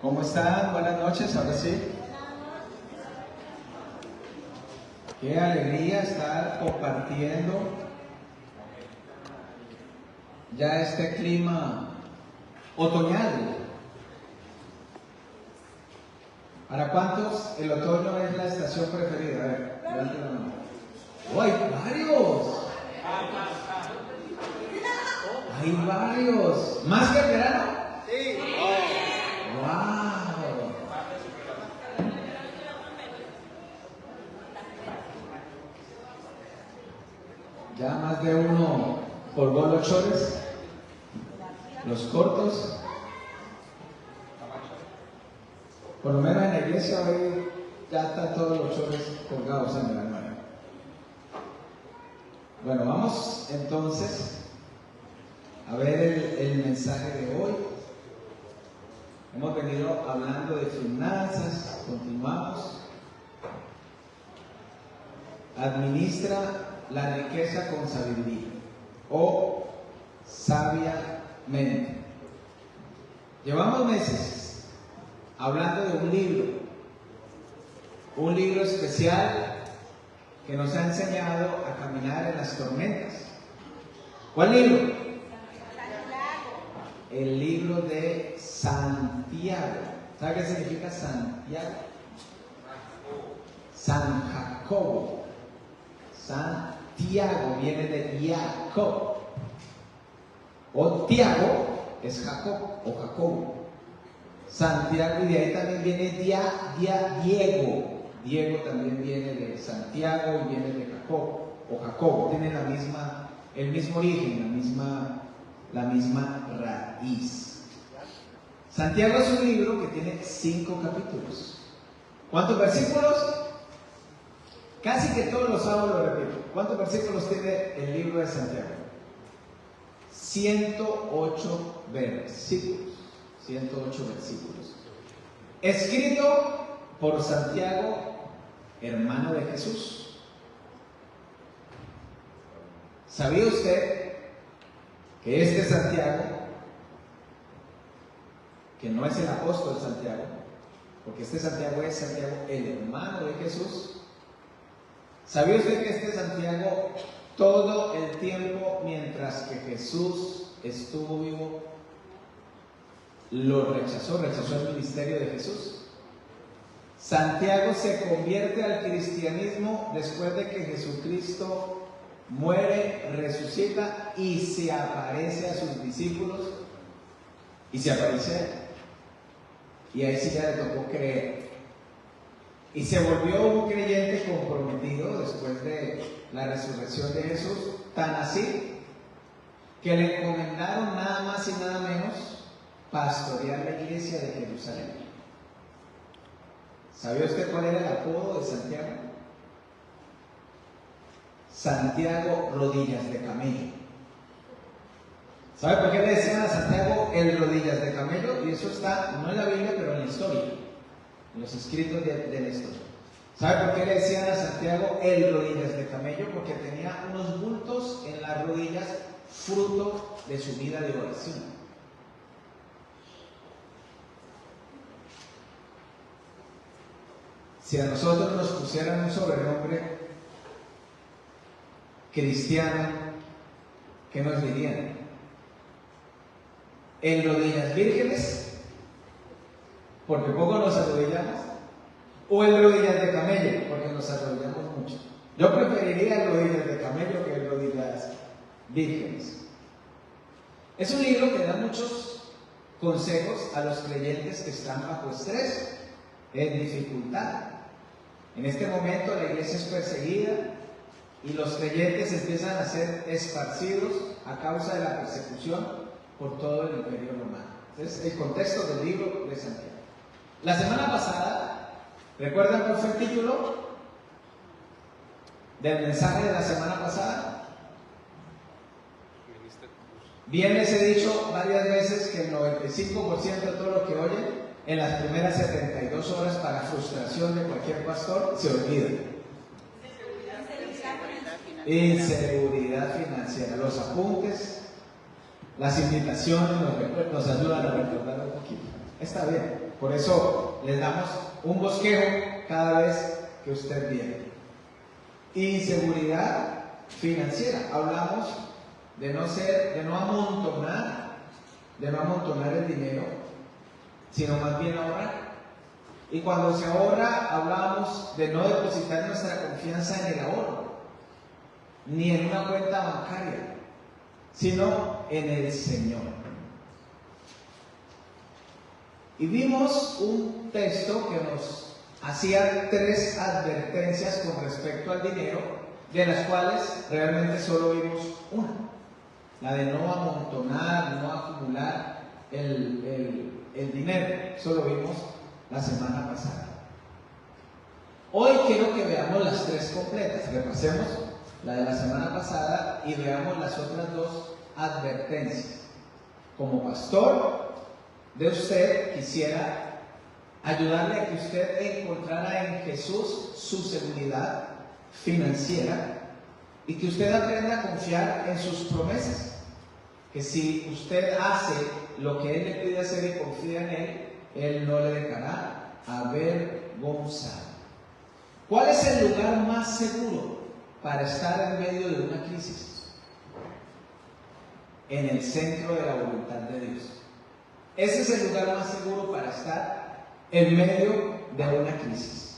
¿Cómo están? Buenas noches, ahora sí. Qué alegría estar compartiendo ya este clima otoñal. ¿Para cuántos el otoño es la estación preferida? A ver, levante la mano. ¡Oh, hay varios! ¡Hay varios! ¿Más que el verano? Sí. ¡Wow! Ya más de uno colgó los chores, los cortos. Por lo menos en la iglesia hoy ya están todos los chores colgados en el armario. Bueno, vamos entonces a ver el mensaje de hoy. Hemos venido hablando de finanzas, continuamos. Administra la riqueza con sabiduría o sabiamente. Llevamos meses hablando de un libro especial que nos ha enseñado a caminar en las tormentas. ¿Cuál libro? El libro de Santiago. ¿Sabe qué significa Santiago? San Jacobo. Santiago viene de Jacob. O Tiago es Jacob o Jacobo. Santiago, y de ahí también viene Diego. Diego también viene de Santiago y viene de Jacob o Jacobo. Tienen el mismo origen, la misma raíz. Santiago es un libro que tiene 5 capítulos. ¿Cuántos versículos? Casi que todos los sábados lo repito. ¿Cuántos versículos tiene el libro de Santiago? 108 versículos. 108 versículos. Escrito por Santiago, hermano de Jesús. ¿Sabía usted que este Santiago, que no es el apóstol Santiago, porque este Santiago es Santiago, el hermano de Jesús? ¿Sabía usted que este Santiago, todo el tiempo mientras que Jesús estuvo vivo, lo rechazó el ministerio de Jesús? Santiago se convierte al cristianismo después de que Jesucristo muere, resucita y se aparece a sus discípulos y se aparece a él. Y ahí sí ya le tocó creer. Y se volvió un creyente comprometido después de la resurrección de Jesús, tan así que le encomendaron nada más y nada menos pastorear la iglesia de Jerusalén. ¿Sabía usted cuál era el apodo de Santiago? Santiago Rodillas de Camello. ¿Sabe por qué le decían a Santiago el Rodillas de Camello? Y eso está no en la Biblia, pero en la historia, en los escritos de la historia. ¿Sabe por qué le decían a Santiago el Rodillas de Camello? Porque tenía unos bultos en las rodillas, fruto de su vida de oración. Si a nosotros nos pusieran un sobrenombre cristiano, ¿qué nos dirían? ¿El rodillas vírgenes? Porque poco nos arrodillamos. ¿O el rodillas de camello? Porque nos arrodillamos mucho. Yo preferiría el rodillas de camello que el rodillas vírgenes. Es un libro que da muchos consejos a los creyentes que están bajo estrés, en dificultad. En este momento la iglesia es perseguida y los creyentes empiezan a ser esparcidos a causa de la persecución por todo el imperio romano. Entonces, el contexto del libro de Santiago. La semana pasada, ¿recuerdan cuál fue el título del mensaje de la semana pasada? Bien les he dicho varias veces que el 95% de todo lo que oyen en las primeras 72 horas, para frustración de cualquier pastor, se olvida. Inseguridad financiera. Los apuntes, las invitaciones nos ayudan a recordar un poquito. Está bien, Por eso les damos un bosquejo cada vez que usted viene. Inseguridad financiera. Hablamos de no amontonar el dinero, sino más bien ahorrar. Y cuando se ahorra, hablamos de no depositar nuestra confianza en el ahorro, ni en una cuenta bancaria, sino en el Señor. Y vimos un texto que nos hacía 3 advertencias con respecto al dinero, de las cuales realmente solo vimos una: la de no amontonar, no acumular el dinero. Eso lo vimos la semana pasada. Hoy quiero que veamos las 3 completas. Repasemos la de la semana pasada y veamos las otras 2 advertencias. Como pastor de usted, quisiera ayudarle a que usted encontrara en Jesús su seguridad financiera y que usted aprenda a confiar en sus promesas. Que si usted hace lo que Él le pide hacer y confía en Él, Él no le dejará avergonzado. ¿Cuál es el lugar más seguro para estar en medio de una crisis? En el centro de la voluntad de Dios. Ese es el lugar más seguro para estar en medio de una crisis.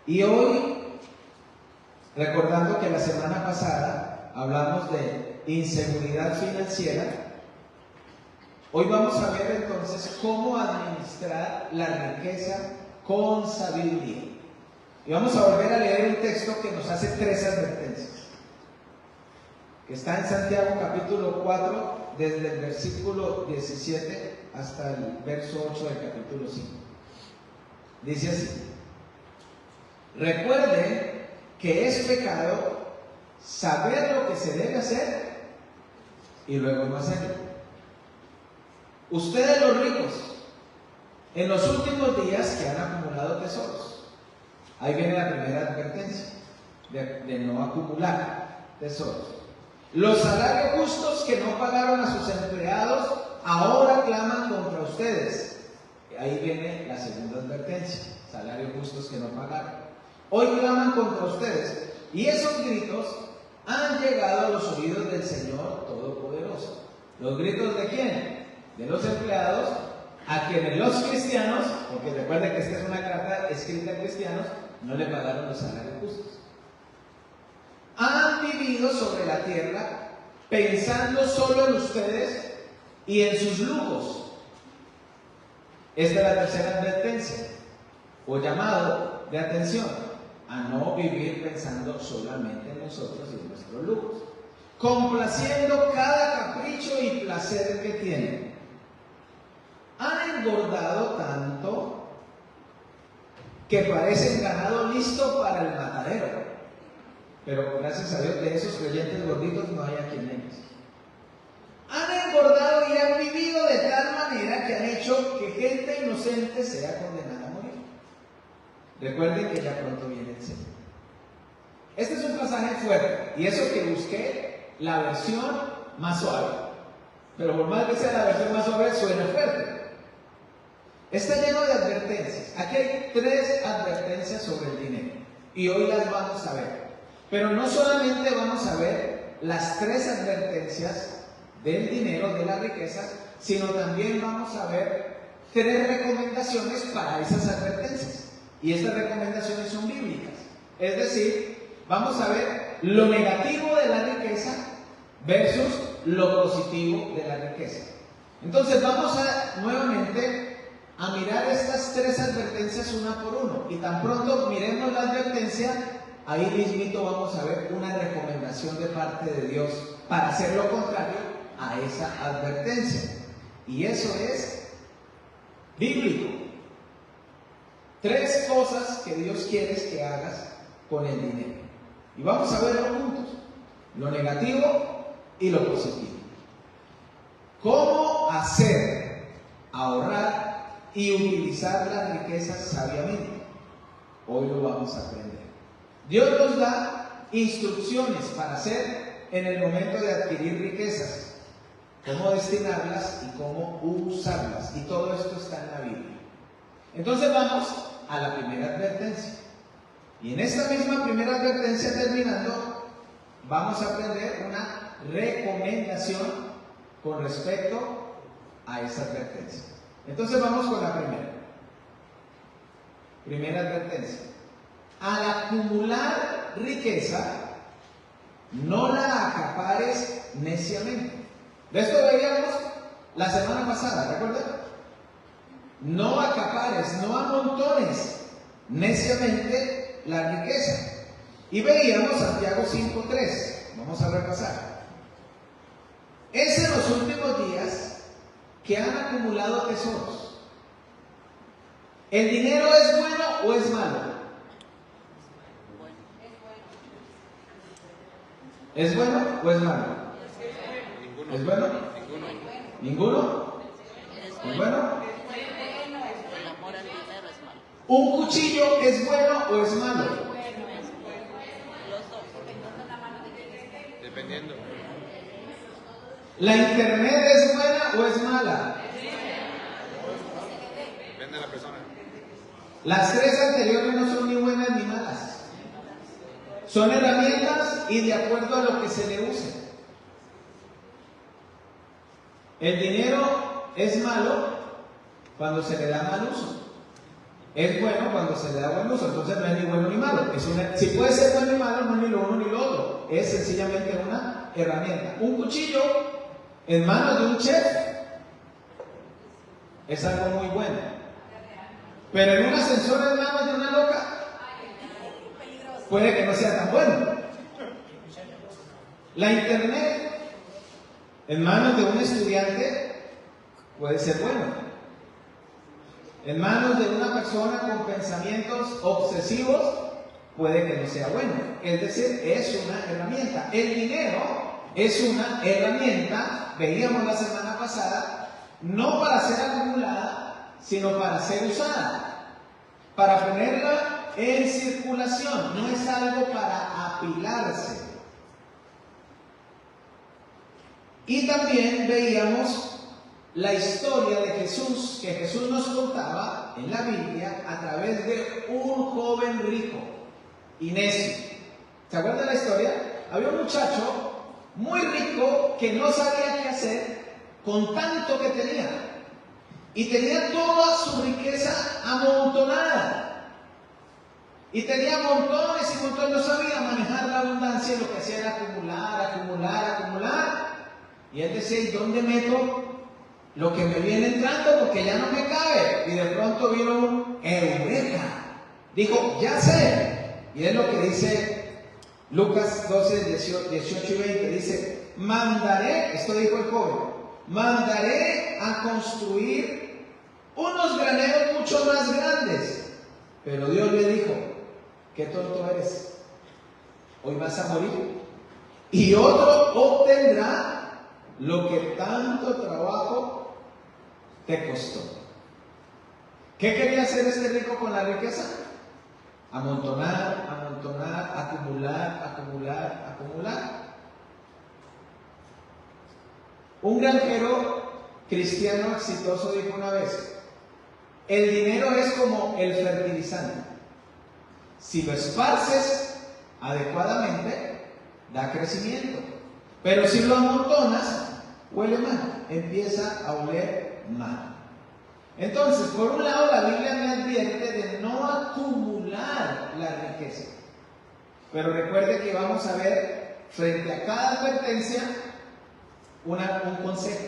Y hoy, recordando que la semana pasada hablamos de inseguridad financiera, hoy vamos a ver entonces cómo administrar la riqueza con sabiduría. Y vamos a volver a leer un texto que nos hace 3 advertencias, que está en Santiago capítulo 4, desde el versículo 17 hasta el verso 8 del capítulo 5. Dice así: recuerden que es pecado saber lo que se debe hacer y luego no hacerlo. Ustedes los ricos, en los últimos días que han acumulado tesoros. Ahí viene la primera advertencia, de no acumular tesoros. Los salarios justos que no pagaron a sus empleados ahora claman contra ustedes. Ahí viene la segunda advertencia, salarios justos que no pagaron. Hoy claman contra ustedes. Y esos gritos han llegado a los oídos del Señor Todopoderoso. ¿Los gritos de quién? De los empleados, a quienes los cristianos, porque recuerden que esta es una carta escrita a cristianos, no le pagaron los salarios justos. Han vivido sobre la tierra pensando solo en ustedes y en sus lujos. Esta es la tercera advertencia o llamado de atención: a no vivir pensando solamente en nosotros y en nuestros lujos, complaciendo cada capricho y placer que tienen. Han engordado tanto que parecen ganado listo para el matadero. Pero gracias a Dios, de esos creyentes gorditos no hay aquí en ellos. Han engordado y han vivido de tal manera que han hecho que gente inocente sea condenada a morir. Recuerden que ya pronto viene el Señor. Este es un pasaje fuerte, y eso que busqué la versión más suave. Pero por más que sea la versión más suave, suena fuerte. Está lleno de advertencias. Aquí hay 3 advertencias sobre el dinero, y hoy las vamos a ver. Pero no solamente vamos a ver las 3 advertencias del dinero, de la riqueza, sino también vamos a ver 3 recomendaciones para esas advertencias. Y estas recomendaciones son bíblicas. Es decir, vamos a ver lo negativo de la riqueza versus lo positivo de la riqueza. Entonces vamos nuevamente a mirar estas 3 advertencias una por uno. Y tan pronto miremos la advertencia, ahí mismito vamos a ver una recomendación de parte de Dios para hacer lo contrario a esa advertencia. Y eso es bíblico. 3 cosas que Dios quiere que hagas con el dinero. Y vamos a verlo juntos. Lo negativo y lo positivo. ¿Cómo hacer, ahorrar y utilizar las riquezas sabiamente? Hoy lo vamos a aprender. Dios nos da instrucciones para hacer en el momento de adquirir riquezas. cómo destinarlas y cómo usarlas. Y todo esto está en la Biblia. Entonces vamos a la primera advertencia. Y en esta misma primera advertencia, terminando, vamos a aprender una recomendación con respecto a esa advertencia. Entonces vamos con la primera. Primera advertencia. Al acumular riqueza, no la acapares neciamente. De esto veíamos la semana pasada, ¿recuerdan? No acapares, no amontones neciamente la riqueza. Y veíamos Santiago 5:3. Vamos a repasar. Es en los últimos días que han acumulado tesoros. ¿El dinero es bueno o es malo? ¿Es bueno o es malo? ¿Es bueno? ¿Ninguno? ¿Es bueno? ¿Un cuchillo es bueno o es malo? Dependiendo. ¿La internet es buena o es mala? Depende de la persona. Las tres anteriores no son ni buenas ni malas. Son herramientas y de acuerdo a lo que se le use. El dinero es malo cuando se le da mal uso. Es bueno cuando se le da buen uso. Entonces no es ni bueno ni malo. Si puede ser bueno ni malo, no es ni lo uno ni lo otro. Es sencillamente una herramienta. Un cuchillo en manos de un chef es algo muy bueno. Pero en un ascensor en manos de una loca puede que no sea tan bueno. La internet en manos de un estudiante puede ser bueno. En manos de una persona con pensamientos obsesivos puede que no sea bueno. Es decir, es una herramienta. El dinero es una herramienta, veíamos la semana pasada, no para ser acumulada, sino para ser usada, para ponerla en circulación. No es algo para apilarse. Y también veíamos la historia de Jesús, que Jesús nos contaba en la Biblia a través de un joven rico y necio. ¿Se acuerdan la historia? Había un muchacho muy rico que no sabía qué hacer con tanto que tenía. Y tenía toda su riqueza amontonada. Y tenía montones y montones, no sabía manejar la abundancia, y lo que hacía era acumular. Y él decía, ¿y dónde meto lo que me viene entrando? Porque ya no me cabe. Y de pronto vino un eureka. Dijo, ya sé. Y es lo que dice Lucas 12, 18 y 20. Dice, esto dijo el joven, mandaré a construir unos graneros mucho más grandes. Pero Dios le dijo, qué tonto eres. Hoy vas a morir. Y otro obtendrá lo que tanto trabajo te costó. ¿Qué quería hacer este rico con la riqueza? Amontonar, acumular. Un granjero cristiano exitoso dijo una vez, el dinero es como el fertilizante. Si lo esparces adecuadamente, da crecimiento. Pero si lo amontonas, huele mal, empieza a oler mal. Entonces, por un lado, la Biblia me advierte de no acumular la riqueza. Pero recuerde que vamos a ver, frente a cada advertencia, un consejo.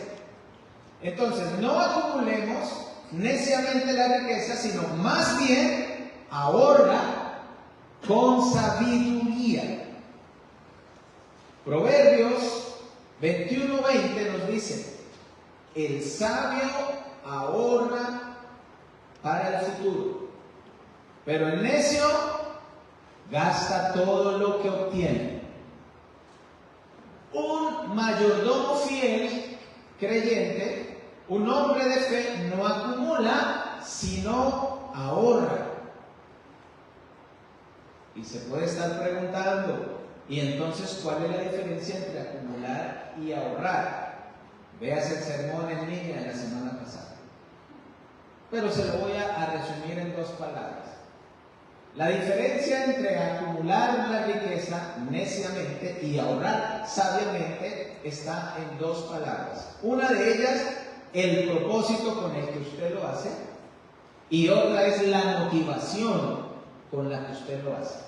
Entonces, no acumulemos neciamente la riqueza, sino más bien ahorra con sabiduría. Proverbios 21:20 nos dice, el sabio ahorra para el futuro, pero el necio gasta todo lo que obtiene. Un mayordomo fiel, creyente, un hombre de fe, no acumula, sino ahorra. Y se puede estar preguntando, ¿y entonces cuál es la diferencia entre acumular y ahorrar? Veas el sermón en línea de la semana pasada. Pero se lo voy a resumir en 2 palabras. La diferencia entre acumular la riqueza neciamente y ahorrar sabiamente está en 2 palabras. Una de ellas, el propósito con el que usted lo hace, y otra es la motivación con la que usted lo hace.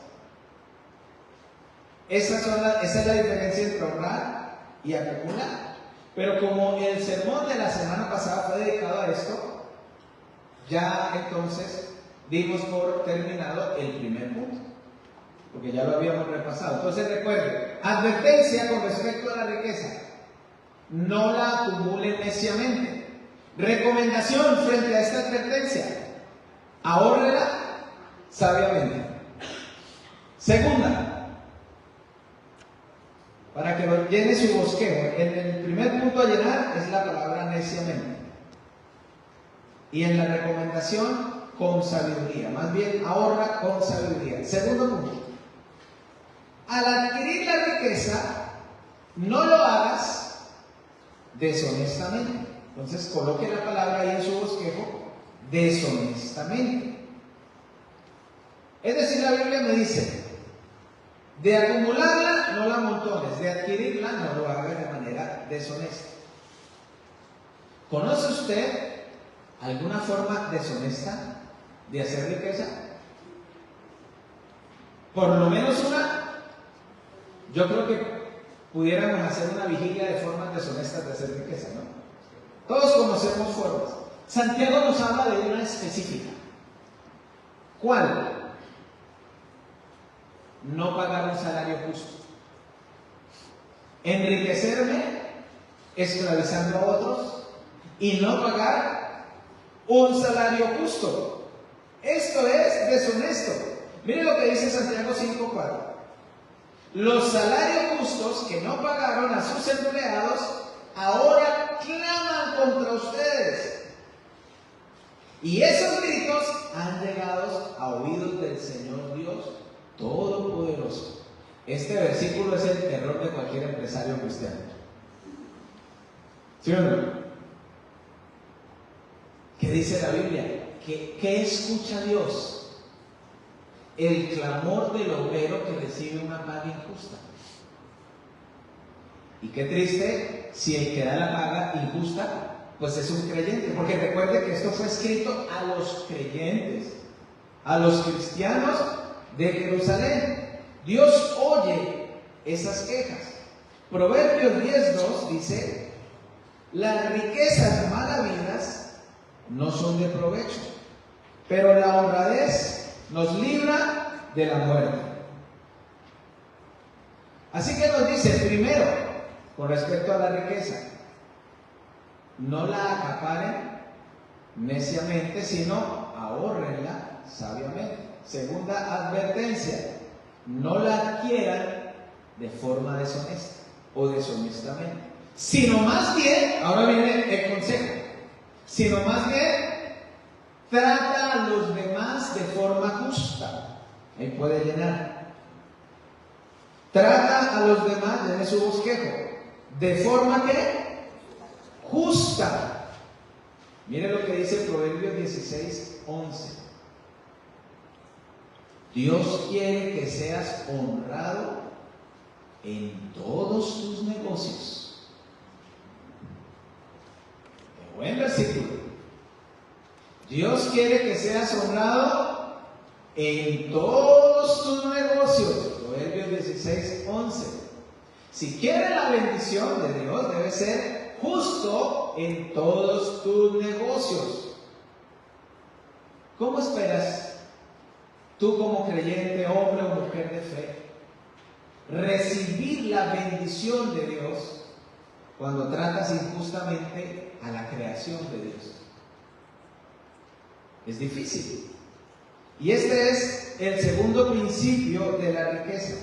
Esa es la diferencia entre ahorrar y acumular. Pero como el sermón de la semana pasada fue dedicado a esto, ya entonces dimos por terminado el primer punto, porque ya lo habíamos repasado. Entonces recuerden, advertencia con respecto a la riqueza: no la acumulen neciamente. Recomendación frente a esta advertencia: ahórrela sabiamente. Segunda, para que lo llene su bosquejo, en el primer punto a llenar es la palabra neciamente, y en la recomendación, con sabiduría. Más bien, ahorra con sabiduría. Segundo punto: al adquirir la riqueza, no lo hagas deshonestamente. Entonces coloque la palabra ahí en su bosquejo: deshonestamente. Es decir, la Biblia me dice: de acumularla no la amontones, de adquirirla no lo hagas de manera deshonesta. ¿Conoce usted alguna forma deshonesta de hacer riqueza? Por lo menos una. Yo creo que pudiéramos hacer una vigilia de formas deshonestas de hacer riqueza, ¿no? Todos conocemos formas. Santiago nos habla de una específica. ¿Cuál? No pagar un salario justo. Enriquecerme esclavizando a otros y no pagar un salario justo. Esto es deshonesto. Miren lo que dice Santiago 5:4. Los salarios justos que no pagaron a sus empleados ahora claman contra ustedes. Y esos gritos han llegado a oídos del Señor Dios Todopoderoso. Este versículo es el terror de cualquier empresario cristiano. ¿Sí o no? ¿Qué dice la Biblia? ¿Qué escucha Dios? El clamor del obrero que recibe una paga injusta. Y qué triste si el que da la paga injusta pues es un creyente, porque recuerde que esto fue escrito a los creyentes, a los cristianos de Jerusalén. Dios oye esas quejas. Proverbios 10:2 dice: las riquezas mal habidas no son de provecho, pero la honradez nos libra de la muerte. Así que nos dice, primero, con respecto a la riqueza, no la acaparen neciamente, sino ahórrenla sabiamente. Segunda advertencia: no la adquieran de forma deshonesta o deshonestamente, sino más bien, ahora viene el consejo, sino más bien trata a los demás de forma justa. Ahí puede llenar. Trata a los demás, llene su bosquejo, de forma que justa. Mire lo que dice Proverbios 16:11. Dios quiere que seas honrado en todos tus negocios. Qué buen versículo. Dios quiere que seas honrado en todos tus negocios. Proverbios 16:11. Si quieres la bendición de Dios, debe ser justo en todos tus negocios. ¿Cómo esperas tú, como creyente, hombre o mujer de fe, recibir la bendición de Dios cuando tratas injustamente a la creación de Dios? Es difícil. Y este es el segundo principio de la riqueza: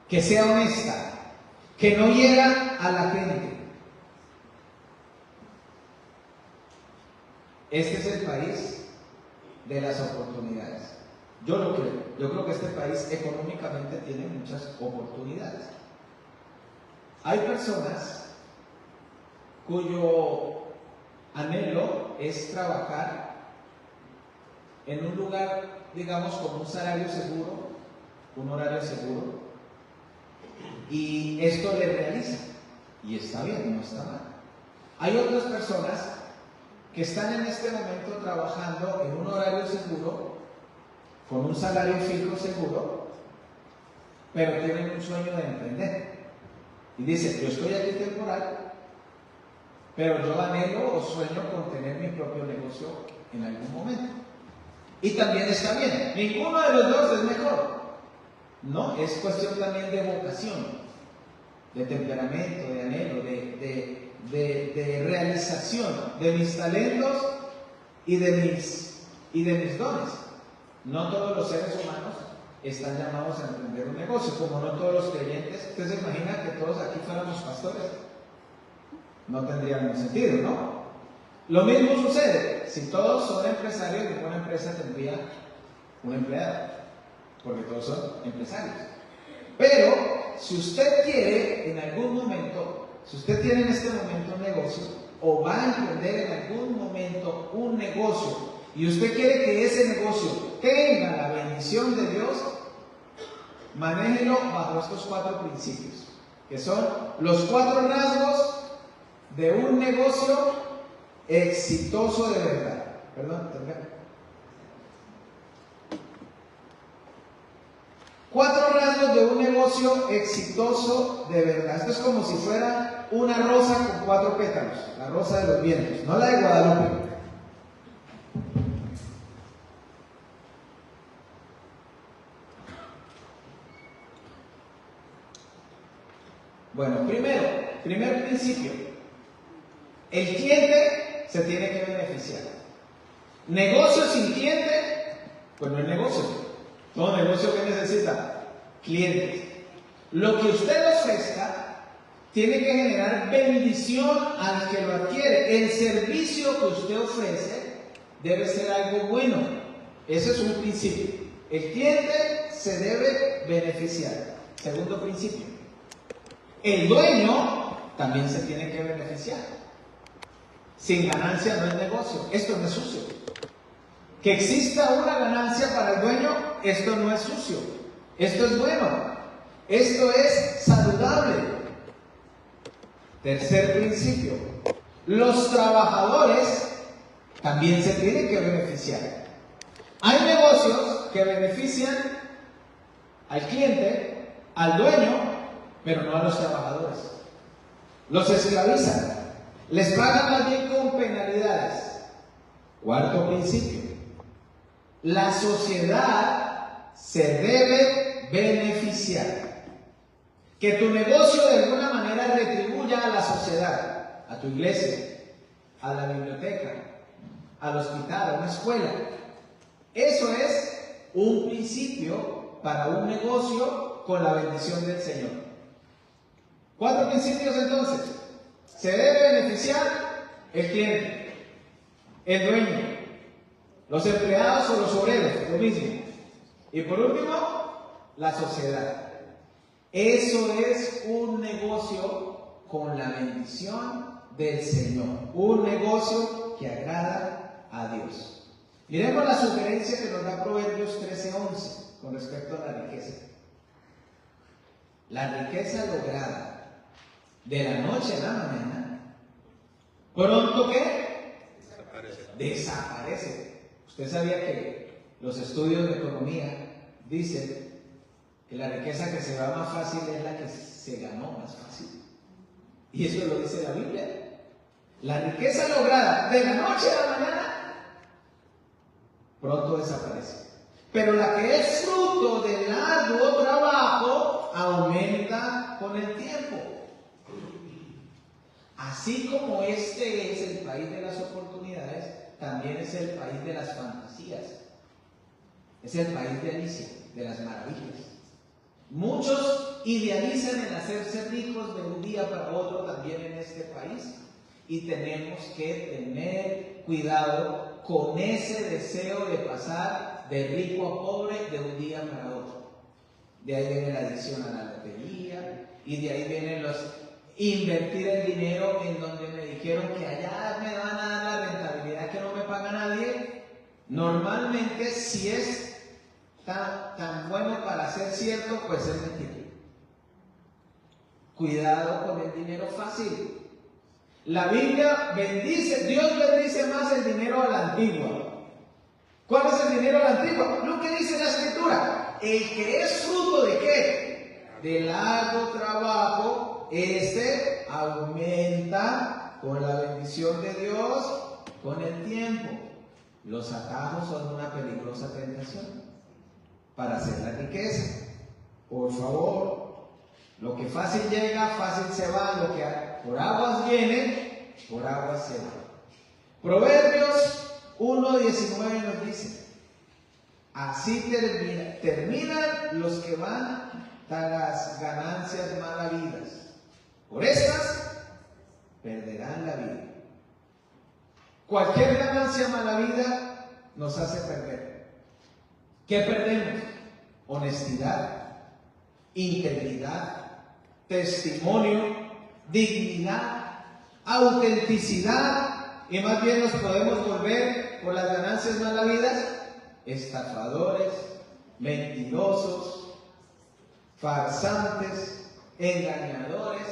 que sea honesta, que no hiera a la gente. Este es el país de las oportunidades. Yo lo creo. Yo creo que este país económicamente tiene muchas oportunidades. Hay personas cuyo anhelo es trabajar en un lugar, digamos, con un salario seguro, un horario seguro, y esto le realiza, y está bien, no está mal. Hay otras personas que están en este momento trabajando en un horario seguro, con un salario fijo seguro, pero tienen un sueño de emprender. Y dicen, yo estoy aquí temporal, pero yo anhelo o sueño con tener mi propio negocio en algún momento. Y también está bien, ninguno de los dos es mejor. No, es cuestión también de vocación, de temperamento, de anhelo, de realización de mis talentos y de mis dones. No todos los seres humanos están llamados a emprender un negocio, como no todos los creyentes. ¿Usted se imagina que todos aquí fuéramos pastores? No tendría ningún sentido, ¿no? Lo mismo sucede, si todos son empresarios, ninguna empresa tendría un empleado, porque todos son empresarios. Pero si usted quiere en algún momento, si usted tiene en este momento un negocio, o va a emprender en algún momento un negocio, y usted quiere que ese negocio tenga la bendición de Dios, manéjelo bajo estos 4 principios, que son los 4 rasgos de un negocio exitoso de verdad. Perdón, ¿tendrá? 4 rasgos de un negocio exitoso de verdad. Esto es como si fuera una rosa con 4 pétalos, la rosa de los vientos, no la de Guadalupe. Bueno, primer principio, el cliente se tiene que beneficiar. Negocio sin cliente, pues no es negocio. Todo negocio que necesita, clientes. Lo que usted ofrezca tiene que generar bendición al que lo adquiere. El servicio que usted ofrece debe ser algo bueno. Ese es un principio. El cliente se debe beneficiar. Segundo principio. El dueño también se tiene que beneficiar. Sin ganancia no es negocio. Esto no es sucio. Que exista una ganancia para el dueño, esto no es sucio. Esto es bueno. Esto es saludable. Tercer principio. Los trabajadores también se tienen que beneficiar. Hay negocios que benefician al cliente, al dueño, pero no a los trabajadores. Los esclavizan, les pagan más bien con penalidades. Cuarto principio, la sociedad se debe beneficiar. Que tu negocio de alguna manera retribuya a la sociedad, a tu iglesia, a la biblioteca, al hospital, a una escuela. Eso es un principio para un negocio con la bendición del Señor. 4 principios entonces. Se debe beneficiar el cliente, el dueño, los empleados o los obreros, lo mismo. Y por último, la sociedad. Eso es un negocio con la bendición del Señor. Un negocio que agrada a Dios. Miremos la sugerencia que nos da Proverbios 13:11 con respecto a la riqueza. La riqueza lograda de la noche a la mañana, pronto ¿qué? Desaparece. Usted sabía que los estudios de economía dicen que la riqueza que se va más fácil es la que se ganó más fácil. Y eso lo dice la Biblia. La riqueza lograda de la noche a la mañana, pronto desaparece. Pero la que es fruto del arduo trabajo aumenta con el tiempo. Así como este es el país de las oportunidades, también es el país de las fantasías. Es el país de Alicia, de las maravillas. Muchos idealizan el hacerse ricos de un día para otro también en este país. Y tenemos que tener cuidado con ese deseo de pasar de rico a pobre de un día para otro. De ahí viene la adicción a la lotería, y de ahí vienen invertir el dinero en donde me dijeron que allá me van a dar la rentabilidad que no me paga nadie. Normalmente, si es tan bueno para ser cierto, pues es mentira. Cuidado con el dinero fácil. La Biblia bendice, Dios bendice más el dinero a la antigua. ¿Cuál es el dinero a la antigua? Lo que dice la Escritura. El que es fruto de ¿qué? De largo trabajo, este aumenta con la bendición de Dios con el tiempo. Los atajos son una peligrosa tentación para hacer la riqueza. Por favor, lo que fácil llega, fácil se va. Lo que por aguas viene, por aguas se va. Proverbios 1:19 nos dice: así terminan los que van tras ganancias mal habidas. Por estas perderán la vida. Cualquier ganancia mal habida nos hace perder. ¿Qué perdemos? Honestidad, integridad, testimonio, dignidad, autenticidad, y más bien nos podemos volver por las ganancias mal habidas estafadores, mentirosos, farsantes, engañadores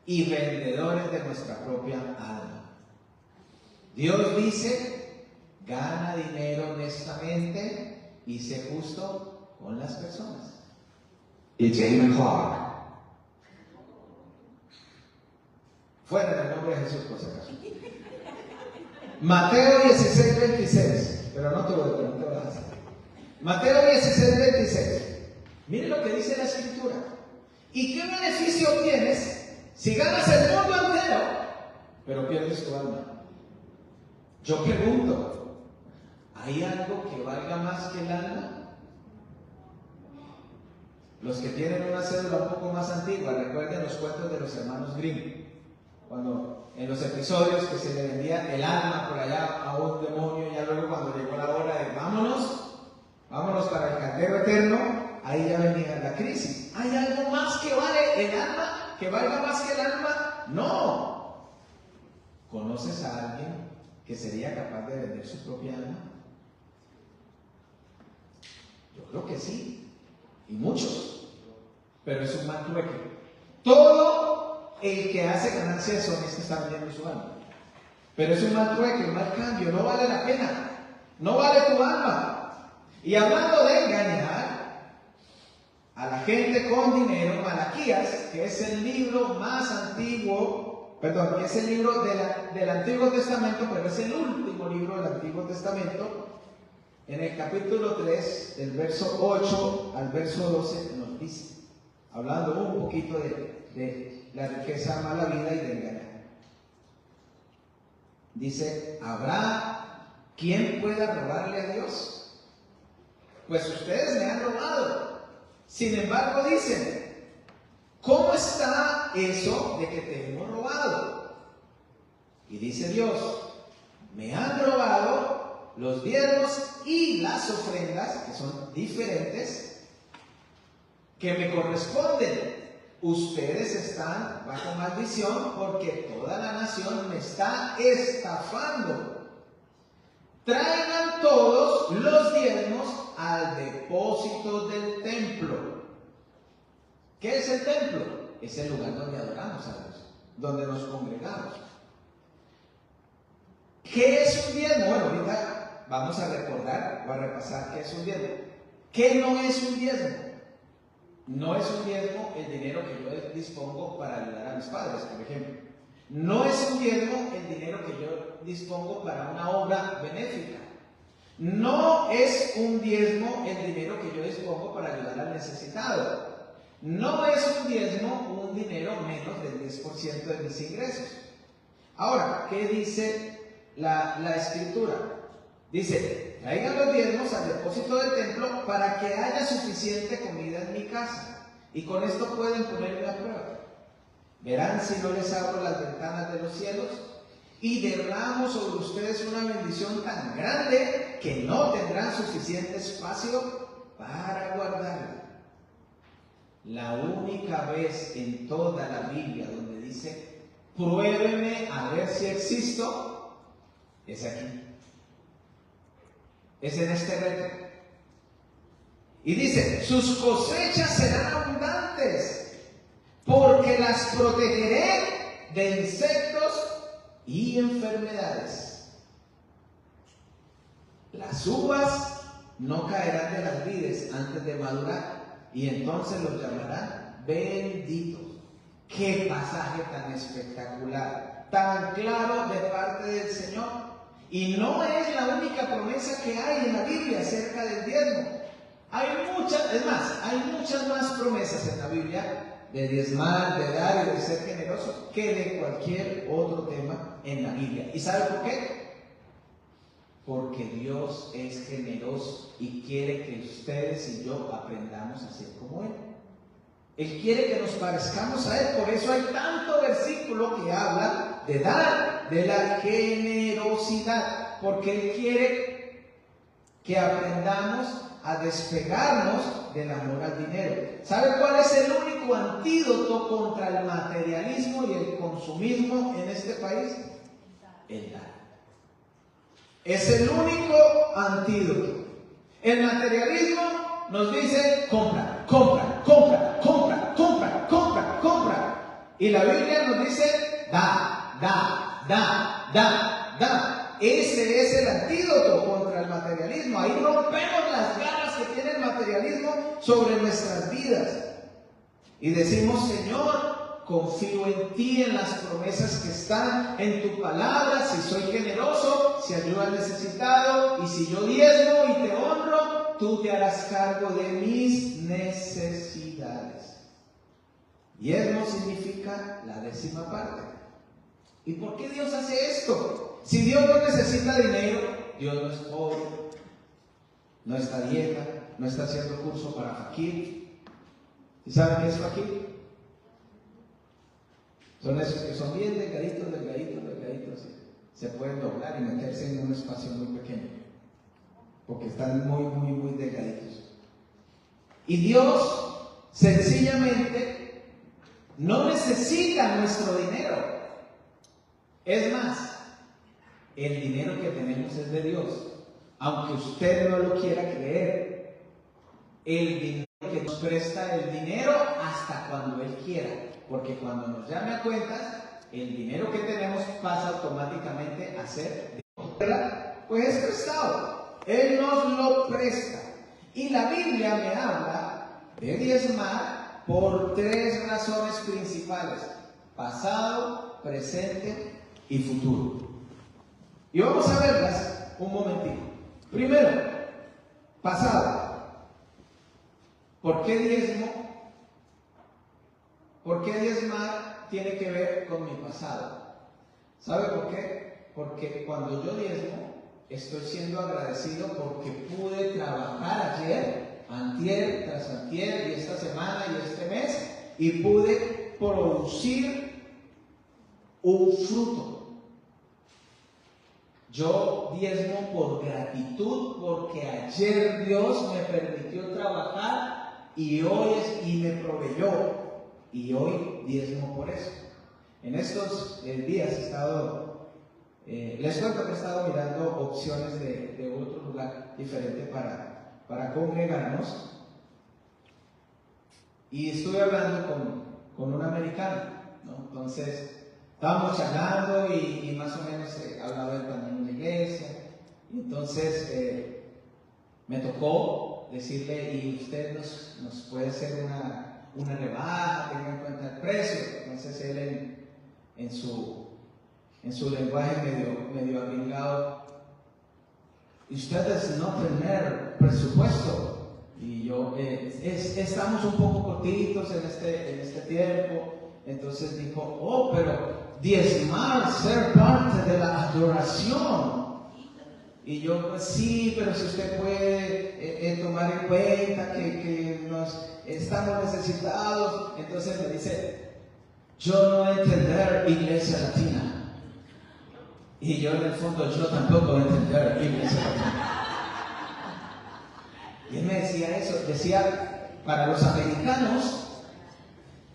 y vendedores de nuestra propia alma. Dios dice: gana dinero honestamente y sé justo con las personas. It's 8 o'clock. Fuera en el nombre de Jesús, por si acaso. Mateo 16:26. Pero no te lo vas a hacer. Mateo 16:26. Mire lo que dice la Escritura. ¿Y qué beneficio obtienes si ganas el mundo entero, pero pierdes tu alma? Yo pregunto, ¿hay algo que valga más que el alma? Los que tienen una cédula un poco más antigua, recuerden los cuentos de los hermanos Grimm, cuando en los episodios que se le vendía el alma por allá a un demonio, y ya luego cuando llegó la hora de vámonos para el caldero eterno, ahí ya venía la crisis. ¿Hay algo más que vale el alma? ¿Que valga más que el alma? No. ¿Conoces a alguien que sería capaz de vender su propia alma? Yo creo que sí, y muchos, pero es un mal trueque. Todo el que hace ganancias honestas está vendiendo su alma, pero es un mal trueque, un mal cambio, no vale la pena, no vale tu alma. Y hablando de engañar a la gente con dinero, Malaquías, que es el libro más antiguo, que es el libro del Antiguo Testamento, pero es el último libro del Antiguo Testamento, en el capítulo 3, del verso 8 al verso 12, nos dice, hablando un poquito de la riqueza mala vida y de engañar. Dice: ¿habrá quien pueda robarle a Dios? Pues ustedes me han robado. Sin embargo dicen: ¿cómo está eso de que te hemos robado? Y dice Dios: me han robado los diezmos y las ofrendas, que son diferentes, que me corresponden. Ustedes están bajo maldición porque toda la nación me está estafando. Traigan todos los diezmos al depósito del templo. ¿Qué es el templo? Es el lugar donde adoramos a Dios, donde nos congregamos. ¿Qué es un diezmo? Bueno, ahorita vamos a recordar o a repasar qué es un diezmo. ¿Qué no es un diezmo? No es un diezmo el dinero que yo dispongo para ayudar a mis padres, por ejemplo. No es un diezmo el dinero que yo dispongo para una obra benéfica. No es un diezmo el dinero que yo dispongo para ayudar al necesitado. No es un diezmo un dinero menos del 10% de mis ingresos. Ahora, ¿qué dice la Escritura? Dice: traigan los diezmos al depósito del templo para que haya suficiente comida en mi casa. Y con esto pueden ponerme a prueba. Verán si no les abro las ventanas de los cielos y derramo sobre ustedes una bendición tan grande que no tendrán suficiente espacio para guardarla. La única vez en toda la Biblia donde dice, pruébeme a ver si existo, es aquí. Es en este reto. Y dice, sus cosechas serán abundantes, porque las protegeré de insectos y enfermedades. Las uvas no caerán de las vides antes de madurar, y entonces los llamarán benditos. Qué pasaje tan espectacular, tan claro de parte del Señor. Y no es la única promesa que hay en la Biblia acerca del diezmo. Hay muchas, es más, hay muchas más promesas en la Biblia de diezmar, de dar y de ser generoso que de cualquier otro tema en la Biblia. ¿Y sabe por qué? Porque Dios es generoso y quiere que ustedes y yo aprendamos a ser como Él. Él quiere que nos parezcamos a Él. Por eso hay tanto versículo que habla de dar, de la generosidad, porque Él quiere que aprendamos a despegarnos del amor al dinero. ¿Sabe cuál es el único antídoto contra el materialismo y el consumismo en este país? El dar. Es el único antídoto. El materialismo nos dice compra, compra, compra, compra, compra, compra, compra. Y la Biblia nos dice da, da, da, da, da. Ese es el antídoto contra el materialismo. Ahí rompemos las garras que tiene el materialismo sobre nuestras vidas. Y decimos, Señor, confío en ti, en las promesas que están en tu palabra. Si soy generoso, si ayudo al necesitado, y si yo diezmo y te honro, tú te harás cargo de mis necesidades. Diezmo significa la 10ª parte. ¿Y por qué Dios hace esto? Si Dios no necesita dinero, Dios no es pobre, no está a dieta, no está haciendo curso para fakir. ¿Y saben qué es fakir? Son esos que son bien delgaditos, se pueden doblar y meterse en un espacio muy pequeño, porque están muy delgaditos. Y Dios sencillamente no necesita nuestro dinero. Es más, el dinero que tenemos es de Dios, aunque usted no lo quiera creer. El dinero que nos presta el dinero hasta cuando Él quiera, porque cuando nos llame a cuentas, el dinero que tenemos pasa automáticamente a ser de Dios, pues es prestado. Él nos lo presta. Y la Biblia me habla de diezmar por 3 razones principales: pasado, presente y futuro. Y vamos a verlas un momentito. Primero, pasado. ¿Por qué diezmo? ¿Por qué diezmar tiene que ver con mi pasado? ¿Sabe por qué? Porque cuando yo diezmo, estoy siendo agradecido porque pude trabajar ayer, antier, tras antier, y esta semana y este mes, y pude producir un fruto. Yo diezmo por gratitud, porque ayer Dios me permitió trabajar y me proveyó, y hoy diezmo por eso. En estos días he estado, les cuento que he estado mirando opciones de otro lugar diferente para congregarnos, y estuve hablando con un americano, ¿no? Entonces estábamos charlando y más o menos hablaba él también en la iglesia, y entonces me tocó decirle, y usted nos puede hacer una rebaja, tenga en cuenta el precio. Entonces él en su lenguaje medio agringado, y ustedes no tener presupuesto, y yo estamos un poco cortitos en este tiempo. Entonces dijo, pero diezmar, ser parte de la adoración. Y yo, pues sí, pero si usted puede tomar en cuenta que estamos necesitados. Entonces me dice, yo no entender iglesia latina. Y yo en el fondo, yo tampoco entender iglesia latina. Y él me decía eso, decía, para los americanos,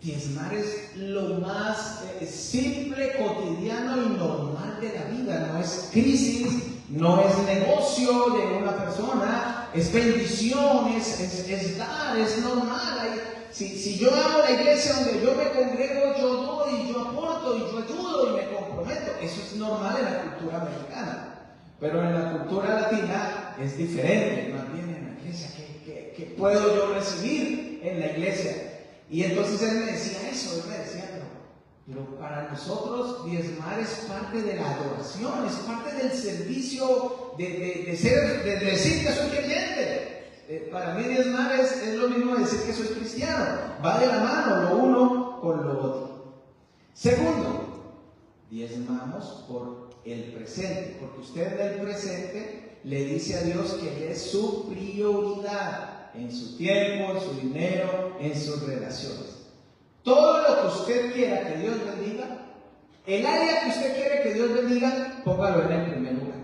Diezmar es lo más simple, cotidiano y normal de la vida. No es crisis, no es negocio de una persona, es bendición, es dar, es normal. Si yo hago la iglesia donde yo me congrego, yo doy, yo aporto, y yo ayudo y me comprometo. Eso es normal en la cultura americana. Pero en la cultura latina es diferente. Más bien en la iglesia, ¿qué puedo yo recibir en la iglesia? Y entonces él me decía eso, él me decía, pero para nosotros diezmar es parte de la adoración, es parte del servicio de decir que soy creyente. Para mí diezmar es lo mismo de decir que soy cristiano, va de la mano lo uno con lo otro. Segundo, diezmamos por el presente, porque usted en el presente le dice a Dios que Él es su prioridad. En su tiempo, en su dinero, en sus relaciones. Todo lo que usted quiera que Dios bendiga, el área que usted quiere que Dios bendiga, póngalo en el primer lugar.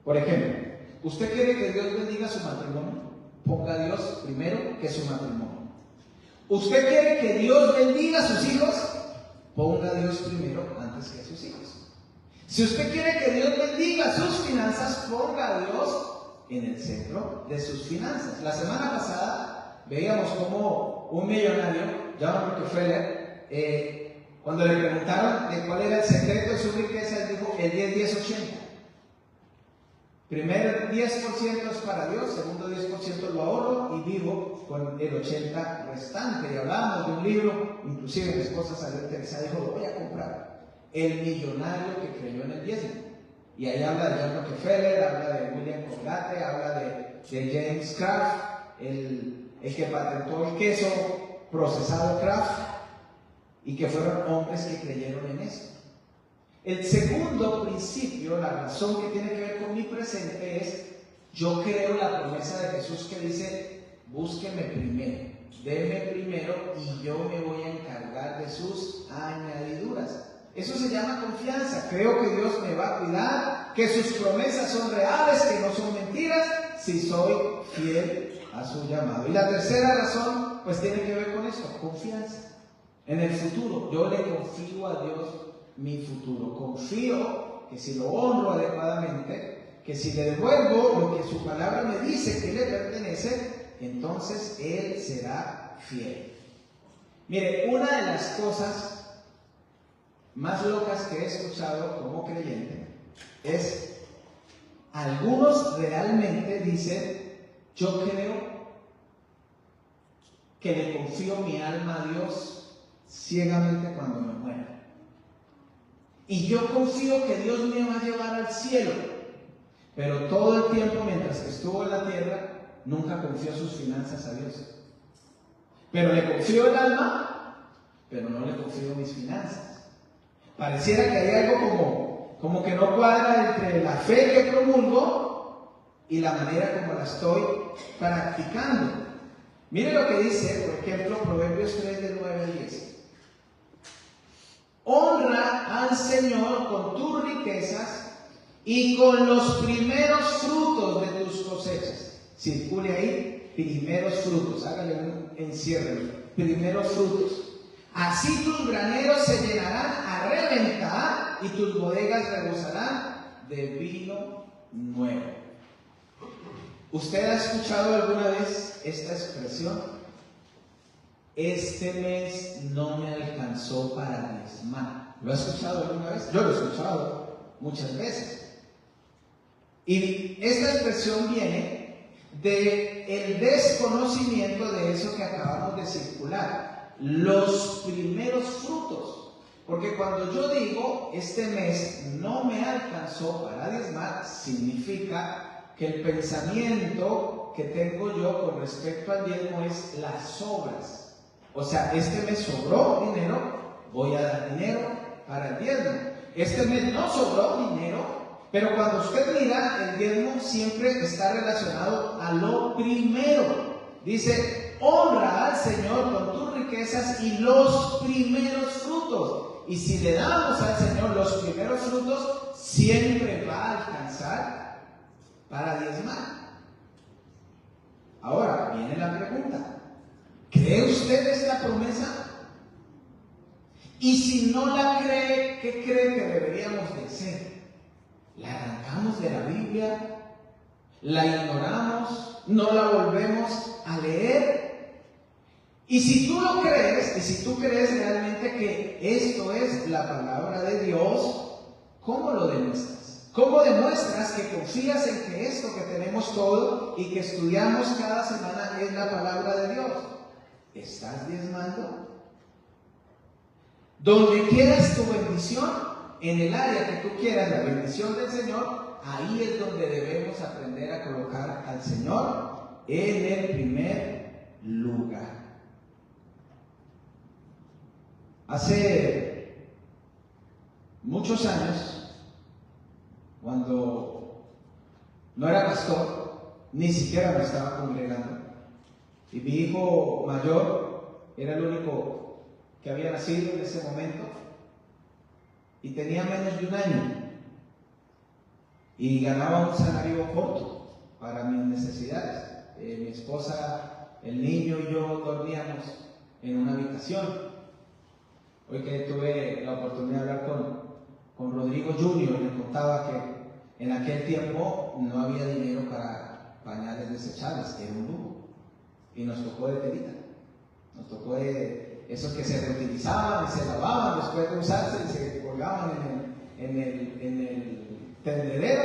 Por ejemplo, usted quiere que Dios bendiga su matrimonio, ponga a Dios primero que su matrimonio. Usted quiere que Dios bendiga a sus hijos, ponga a Dios primero antes que a sus hijos. Si usted quiere que Dios bendiga sus finanzas, ponga a Dios en el centro de sus finanzas. La semana pasada veíamos cómo un millonario, John Rockefeller, cuando le preguntaron de cuál era el secreto de su riqueza, él dijo el 10-10-80. Primer 10% es para Dios, segundo 10% lo ahorro y vivo con el 80% restante. Y hablábamos de un libro, inclusive mi esposa salió interesada y dijo, lo voy a comprar. El millonario que creyó en el diezmo. Y ahí habla de John Rockefeller, habla de William Colgate, habla de James Kraft, el que patentó el queso procesado Kraft, y que fueron hombres que creyeron en eso. El segundo principio, la razón que tiene que ver con mi presente es, yo creo la promesa de Jesús que dice, búsqueme primero, déme primero y yo me voy a encargar de sus añadiduras. Eso se llama confianza. Creo que Dios me va a cuidar, que sus promesas son reales, que no son mentiras, si soy fiel a su llamado. Y la tercera razón, pues tiene que ver con esto, confianza en el futuro. Yo le confío a Dios mi futuro. Confío que si lo honro adecuadamente, que si le devuelvo lo que su palabra me dice que le pertenece, entonces Él será fiel. Mire, una de las cosas más locas que he escuchado como creyente es, algunos realmente dicen, yo creo que le confío mi alma a Dios ciegamente cuando me muera. Y yo confío que Dios me va a llevar al cielo. Pero todo el tiempo mientras que estuvo en la tierra, nunca confió sus finanzas a Dios. Pero le confío el alma, pero no le confío mis finanzas. Pareciera que hay algo como que no cuadra entre la fe que promulgo y la manera como la estoy practicando. Mire lo que dice, por ejemplo, Proverbios 3, del 9 al 10. Honra al Señor con tus riquezas y con los primeros frutos de tus cosechas. Circule ahí, primeros frutos. Hágale un encierre. Primeros frutos. Así tus graneros se llenarán a reventar y tus bodegas rebosarán de vino nuevo. ¿Usted ha escuchado alguna vez esta expresión? Este mes no me alcanzó para diezmar. ¿Lo ha escuchado alguna vez? Yo lo he escuchado muchas veces. Y esta expresión viene del desconocimiento de eso que acabamos de circular. Los primeros frutos. Porque cuando yo digo este mes no me alcanzó para diezmar, significa que el pensamiento que tengo yo con respecto al diezmo es las obras. O sea, este mes sobró dinero, voy a dar dinero para el diezmo. Este mes no sobró dinero, pero cuando usted mira, el diezmo siempre está relacionado a lo primero. Dice, honra al Señor con tus riquezas y los primeros frutos. Y si le damos al Señor los primeros frutos, siempre va a alcanzar para diezmar. Ahora viene la pregunta: ¿cree usted esta promesa? Y si no la cree, ¿qué cree que deberíamos de hacer? ¿La arrancamos de la Biblia? ¿La ignoramos? ¿No la volvemos a leer? Y si tú lo crees, y si tú crees realmente que esto es la palabra de Dios, ¿cómo lo demuestras? ¿Cómo demuestras que confías en que esto que tenemos todo y que estudiamos cada semana es la palabra de Dios? ¿Estás diezmando? Donde quieras tu bendición, en el área que tú quieras, la bendición del Señor, ahí es donde debemos aprender a colocar al Señor en el primer lugar. Hace muchos años, cuando no era pastor, ni siquiera me estaba congregando, y mi hijo mayor era el único que había nacido en ese momento, y tenía menos de un año, y ganaba un salario corto para mis necesidades. Mi esposa, el niño y yo dormíamos en una habitación. Hoy que tuve la oportunidad de hablar con Rodrigo Jr., le contaba que en aquel tiempo no había dinero para pañales desechables, era un lujo, y nos tocó de telita, nos tocó de esos que se reutilizaban y se lavaban después de usarse y se colgaban en el tendedero,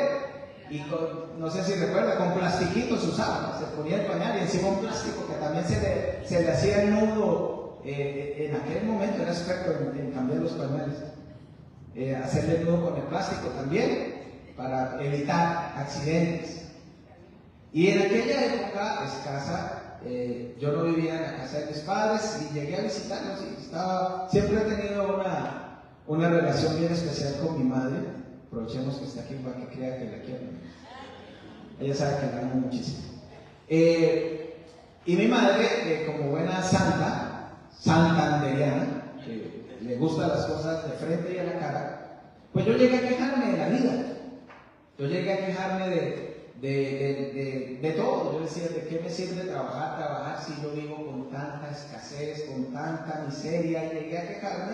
y no sé si recuerda, con plastiquitos se usaban, se ponía el pañal y encima un plástico que también se le hacía el nudo. En aquel momento era experto en cambiar los pañales, hacerle el nudo con el plástico también para evitar accidentes. Y en aquella época escasa, yo no vivía en la casa de mis padres y llegué a visitarlos, y siempre he tenido una relación bien especial con mi madre. Aprovechemos que está aquí para que crea que la quiero. Ella sabe que la amo muchísimo. Y mi madre, como buena santanderiana, que le gustan las cosas de frente y a la cara, pues yo llegué a quejarme de la vida. Yo llegué a quejarme de todo. Yo decía, ¿de qué me sirve trabajar si yo vivo con tanta escasez, con tanta miseria? Y llegué a quejarme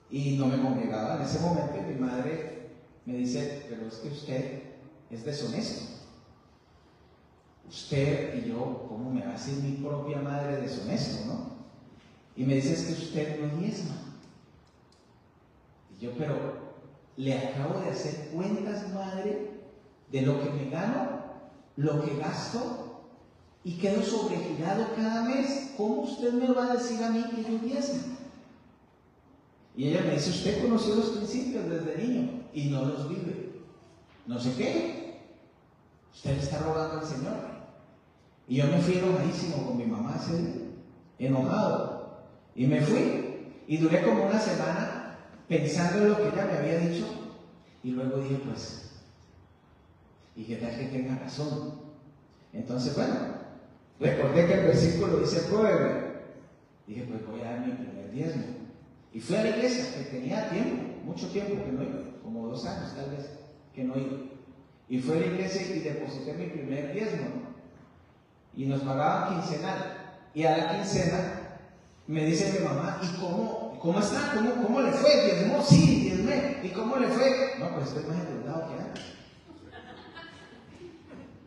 y no me congregaba en ese momento. Y mi madre me dice, pero es que usted es deshonesto. Usted, y yo, ¿cómo me va a decir mi propia madre deshonesto, no? Y me dice, es que usted no diezma. Y yo, pero le acabo de hacer cuentas, madre, de lo que me gano, lo que gasto, y quedo sobregirado cada mes. ¿Cómo usted me va a decir a mí que yo diezmo? Y ella me dice, usted conoció los principios desde niño y no los vive. No sé qué. Usted le está rogando al Señor. Y yo me fui enojadísimo con mi mamá ese día, enojado. Y me fui. Y duré como una semana pensando en lo que ella me había dicho. Y luego dije, pues, ¿y qué tal que tenga razón? Entonces, bueno, recordé que el versículo dice, pruebe. Dije, pues voy a dar mi primer diezmo. Y fui a la iglesia, que tenía tiempo, mucho tiempo que no iba, como 2 años tal vez, que no iba. Y fui a la iglesia y deposité mi primer diezmo. Y nos pagaban quincenal. Y a la quincena me dice mi mamá, ¿y cómo está? ¿Cómo le fue? ¿Diezmó? Sí, diezmé. ¿Y cómo le fue? No, pues estoy más endeudado que antes.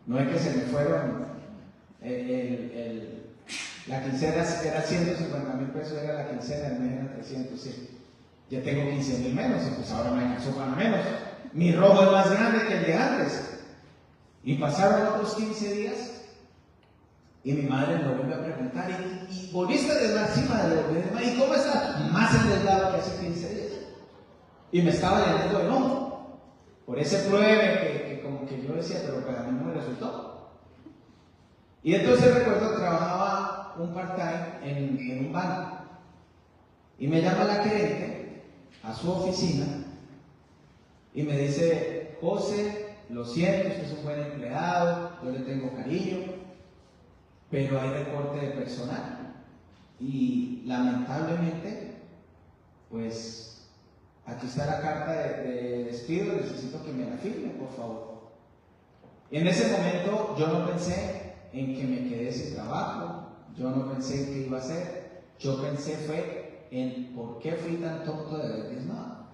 No es que se me fueron, la quincena era 150,000 pesos, era la quincena, el mes era 300, sí. Ya tengo 15,000 menos, y pues ahora me alcanzó para menos. Mi rojo es más grande que el de antes. Y pasaron otros 15 días, y mi madre me volvió a preguntar, ¿y volviste a desdar? Sí, madre, ¿y cómo estás? Más endeudado que hace 15 días. Y me estaba llenando de enojo por ese pruebe que como que yo decía, pero para mí no me resultó. Y entonces recuerdo que trabajaba un part-time en un banco. Y me llama la gerente a su oficina y me dice, José, lo siento, usted es un buen empleado, yo le tengo cariño, pero hay recorte de personal. Y lamentablemente, pues aquí está la carta de despido, necesito que me la firme, por favor. Y en ese momento yo no pensé en que me quedé sin trabajo, yo no pensé en qué iba a hacer, yo pensé fue en por qué fui tan tonto de haber diezmado.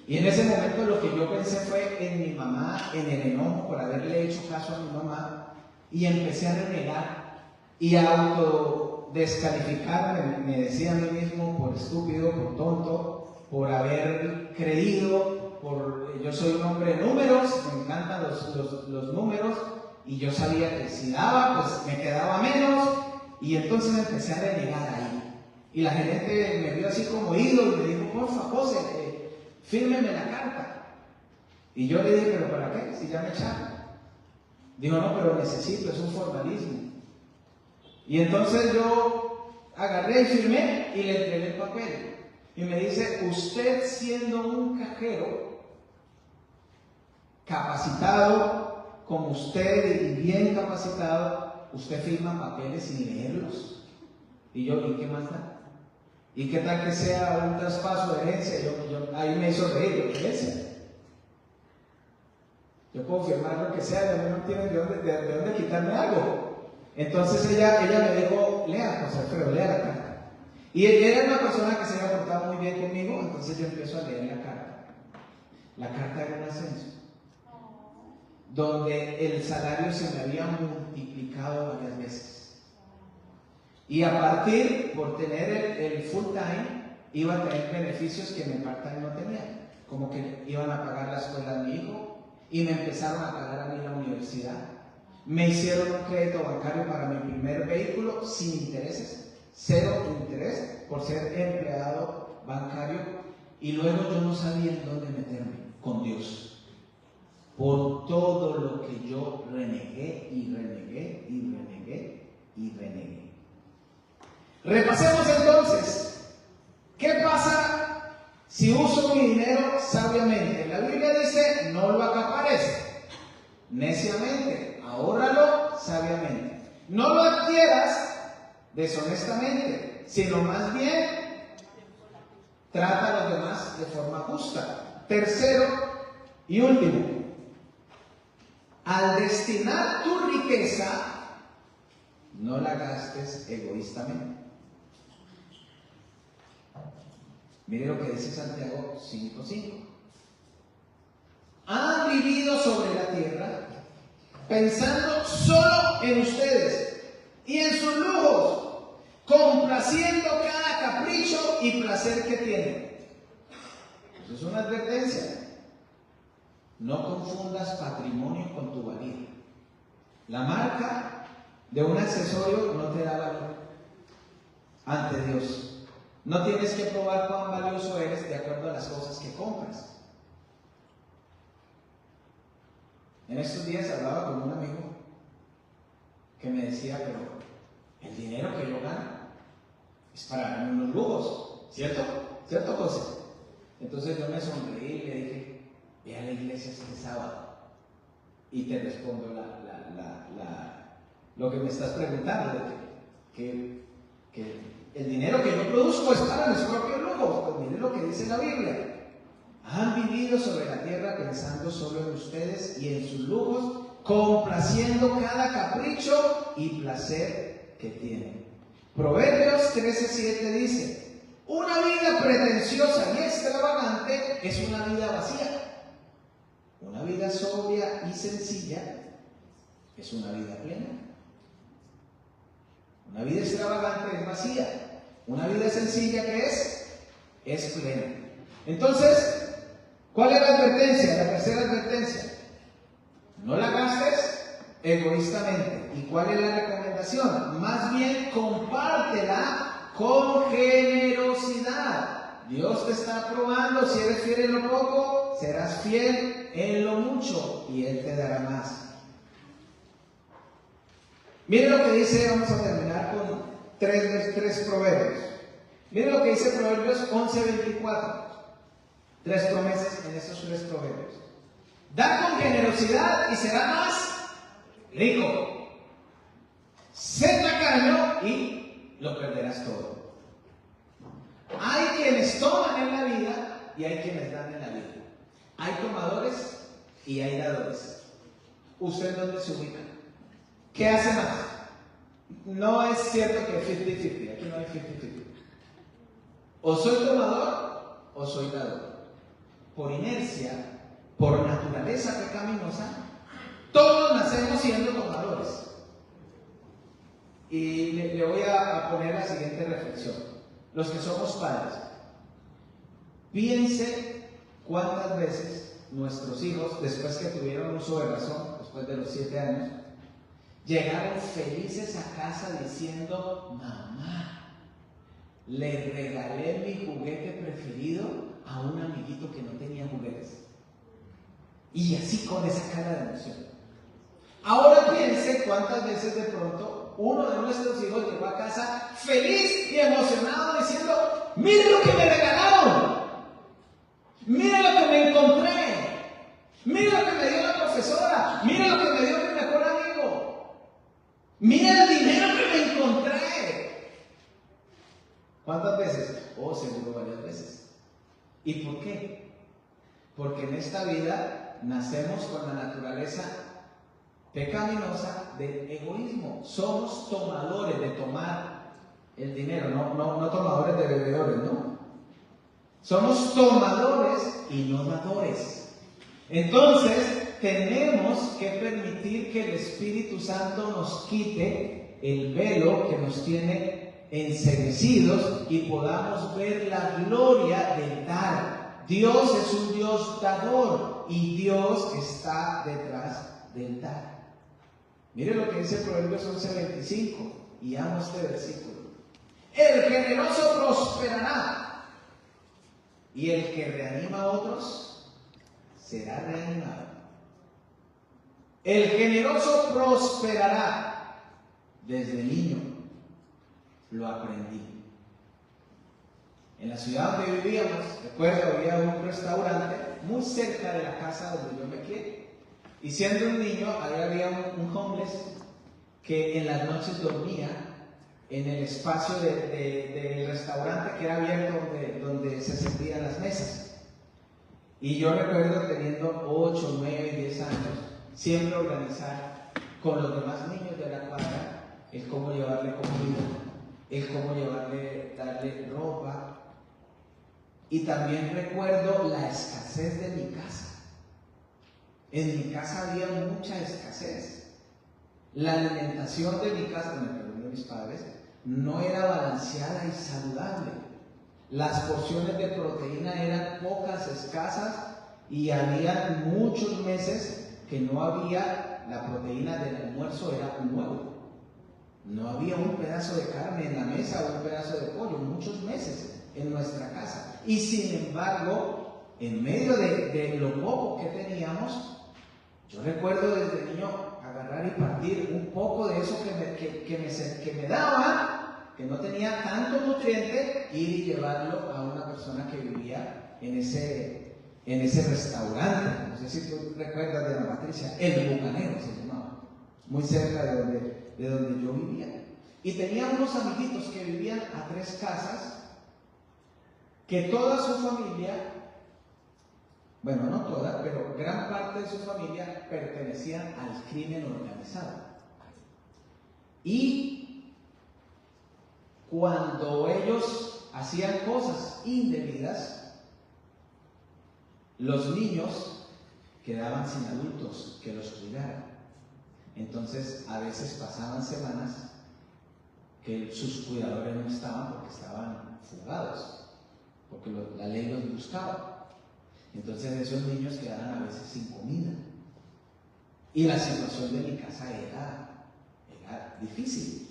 Y en ese momento lo que yo pensé fue en mi mamá, en el enojo por haberle hecho caso a mi mamá, y empecé a renegar y a autodescalificarme. Me decía a mí mismo por estúpido, por tonto, por haber creído, yo soy un hombre de números, me encantan los números, y yo sabía que si daba, pues me quedaba menos, y entonces me empecé a renegar ahí. Y la gerente me vio así como ido y me dijo, porfa, José, fírmeme la carta. Y yo le dije, ¿pero para qué? Si ya me echaron. Dijo, no, pero necesito, es un formalismo. Y entonces yo agarré y firmé y le entregué el papel. Y me dice, usted siendo un cajero capacitado como usted y bien capacitado, usted firma papeles sin leerlos. Y yo, ¿y qué más da? ¿Y qué tal que sea un traspaso de herencia? Ahí me hizo reír, ¿qué herencia? Yo puedo firmar lo que sea, y a mí no tienen de dónde quitarme algo. Entonces ella me dijo, lea, José Alfredo, lea la carta. Y era una persona que se había portado muy bien conmigo, entonces yo empiezo a leer la carta. La carta era un ascenso, donde el salario se me había multiplicado varias veces. Y a partir, por tener el full time, iba a tener beneficios que mi part-time no tenía. Como que iban a pagar la escuela de mi hijo y me empezaron a pagar a mí la universidad. Me hicieron un crédito bancario para mi primer vehículo sin intereses, 0 interés por ser empleado bancario. Y luego yo no sabía en dónde meterme con Dios. Por todo lo que yo renegué y renegué y renegué y renegué. Repasemos entonces, ¿qué pasa si uso mi dinero sabiamente? La Biblia dice, no lo acapares neciamente, ahórralo sabiamente. No lo adquieras deshonestamente, sino más bien trata a los demás de forma justa. Tercero y último, al destinar tu riqueza, no la gastes egoístamente. Mire lo que dice Santiago 5:5. Han vivido sobre la tierra pensando solo en ustedes y en sus lujos, complaciendo cada capricho y placer que tienen. Eso es una advertencia. No confundas patrimonio con tu valía. La marca de un accesorio no te da valor ante Dios. No tienes que probar cuán valioso eres de acuerdo a las cosas que compras. En estos días hablaba con un amigo que me decía, pero el dinero que yo gano es para darme unos lujos, ¿cierto? ¿Cierto, José? Entonces yo me sonreí y le dije, ve a la iglesia este sábado y te respondo lo que me estás preguntando, de que el dinero que yo produzco es para mis propios lujos. Pues miren lo que dice la Biblia. Han vivido sobre la tierra pensando solo en ustedes y en sus lujos, complaciendo cada capricho y placer que tienen. Proverbios 13:7 dice, una vida pretenciosa y extravagante es una vida vacía. Una vida sobria y sencilla es una vida plena. Una vida extravagante es vacía. Una vida sencilla, ¿qué es? Es plena. Entonces, ¿cuál es la advertencia? La tercera advertencia. No la gastes egoístamente. ¿Y cuál es la recomendación? Más bien, compártela con generosidad. Dios te está probando. Si eres fiel en lo poco, serás fiel en lo mucho y Él te dará más. Miren lo que dice, vamos a terminar con tres proverbios. Miren lo que dice Proverbios 11:24. 3 promesas en esos 3 proverbios. Da con generosidad y será más rico. Sé tacaño y lo perderás todo. Hay quienes toman en la vida y hay quienes dan en la vida. Hay tomadores y hay dadores. ¿Usted dónde se ubica? ¿Qué hace más? No es cierto que 50-50, aquí no hay 50-50. O soy tomador o soy dador. Por inercia, por naturaleza pecaminosa, todos nacemos siendo tomadores. Y le voy a poner la siguiente reflexión. Los que somos padres, piense cuántas veces nuestros hijos, después que tuvieron uso de razón, después de los 7 años, llegaron felices a casa diciendo: mamá, le regalé mi juguete preferido a un amiguito que no tenía juguetes. Y así con esa cara de emoción. Ahora piense cuántas veces de pronto uno de nuestros hijos llegó a casa feliz y emocionado diciendo: ¡mire lo que me regalaron! ¡Mire lo que me encontré! ¡Mire lo que me dio la profesora! ¡Mire lo que me dio mi mejor amigo! ¡Mire el dinero que me encontré! ¿Cuántas veces? Oh, seguro varias veces. ¿Y por qué? Porque en esta vida nacemos con la naturaleza pecaminosa de egoísmo. Somos tomadores de tomar el dinero, no tomadores de bebedores, ¿no? Somos tomadores y no dadores. Entonces, tenemos que permitir que el Espíritu Santo nos quite el velo que nos tiene enceguecidos y podamos ver la gloria del dar. Dios es un Dios dador y Dios está detrás del dar. Mire lo que dice Proverbios 11:25, y amo este versículo. El generoso prosperará, y el que reanima a otros será reanimado. El generoso prosperará. Desde niño lo aprendí. En la ciudad donde vivíamos, recuerdo, había un restaurante muy cerca de la casa donde yo me crié. Y siendo un niño, ahí había un homeless que en las noches dormía en el espacio del restaurante que era abierto donde se servían las mesas. Y yo recuerdo teniendo 8, 9, 10 años, siempre organizar con los demás niños de la cuadra el cómo llevarle comida, el cómo darle ropa. Y también recuerdo la escasez de mi casa. En mi casa había mucha escasez. La alimentación de mi casa, de mis padres, no era balanceada y saludable. Las porciones de proteína eran pocas, escasas, y había muchos meses que no había la proteína del almuerzo, era un huevo. No había un pedazo de carne en la mesa o un pedazo de pollo, muchos meses en nuestra casa. Y sin embargo, en medio de lo poco que teníamos, yo recuerdo desde niño agarrar y partir un poco de eso que me daba, que no tenía tanto nutriente, ir y llevarlo a una persona que vivía en ese restaurante. No sé si tú recuerdas de Ana Patricia, El Bucanero se llamaba, muy cerca de donde yo vivía. Y tenía unos amiguitos que vivían a 3 casas, que toda su familia, bueno, no toda, pero gran parte de su familia pertenecían al crimen organizado. Y cuando ellos hacían cosas indebidas, los niños quedaban sin adultos que los cuidaran. Entonces, a veces pasaban semanas que sus cuidadores no estaban porque estaban fugados, porque la ley los buscaba. Entonces esos niños quedaban a veces sin comida. Y la situación de mi casa era difícil.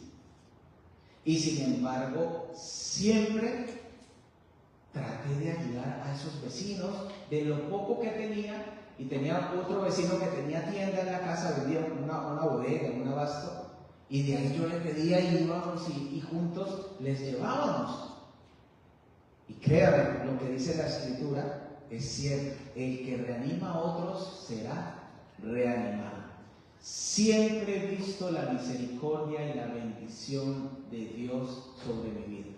Y sin embargo, siempre traté de ayudar a esos vecinos de lo poco que tenía. Y tenía otro vecino que tenía tienda en la casa, vendía una bodega, un abasto. Y de ahí yo le pedía y íbamos y juntos les llevábamos. Y créanme, lo que dice la Escritura es cierto: el que reanima a otros será reanimado. Siempre he visto la misericordia y la bendición de Dios sobre mi vida.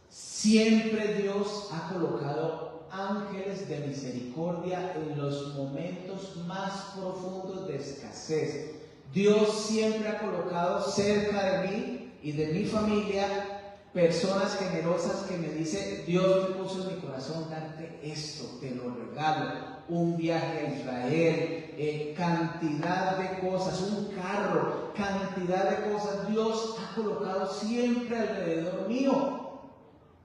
Siempre Dios ha colocado ángeles de misericordia en los momentos más profundos de escasez. Dios siempre ha colocado cerca de mí y de mi familia personas generosas que me dicen, Dios me puso en mi corazón darte esto, te lo regalo, un viaje a Israel, cantidad de cosas, un carro, cantidad de cosas. Dios ha colocado siempre alrededor mío.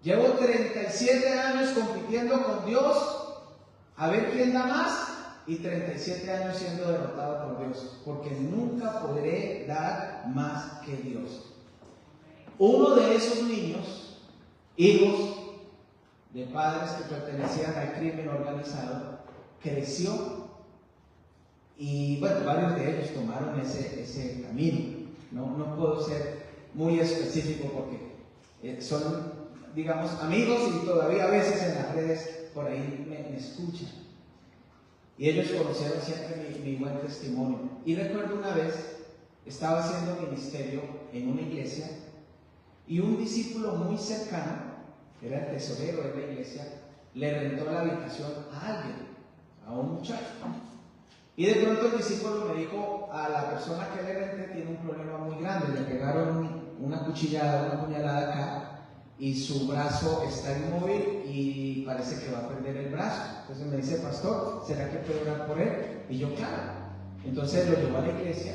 Llevo 37 años compitiendo con Dios a ver quién da más, y 37 años siendo derrotado por Dios, porque nunca podré dar más que Dios. Uno de esos niños, hijos de padres que pertenecían al crimen organizado, creció y bueno, varios de ellos tomaron ese camino. No puedo ser muy específico porque son, digamos, amigos y todavía a veces en las redes por ahí me escuchan. Y ellos conocieron siempre mi buen testimonio. Y recuerdo una vez, estaba haciendo ministerio en una iglesia y un discípulo muy cercano, que era el tesorero de la iglesia, le rentó la habitación a alguien, a un muchacho. Y de pronto el discípulo me dijo, a la persona que le renté tiene un problema muy grande, le pegaron una cuchillada, una puñalada acá, y su brazo está inmóvil y parece que va a perder el brazo. Entonces me dice, pastor, ¿será que puedo orar por él? Y yo, claro. Entonces lo llevó a la iglesia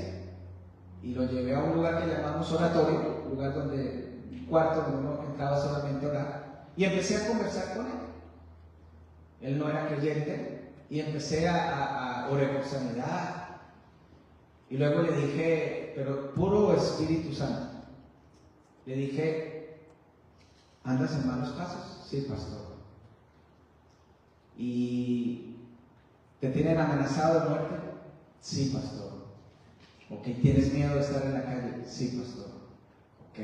y lo llevé a un lugar que llamamos oratorio, un lugar donde, un cuarto donde uno entraba solamente a orar, y empecé a conversar con él. Él no era creyente y empecé a orar por sanidad. Y luego le dije, pero puro Espíritu Santo, le dije, ¿andas en malos pasos? Sí, pastor. ¿Y te tienen amenazado de muerte? Sí, pastor. Ok, ¿tienes miedo de estar en la calle? Sí, pastor. Ok.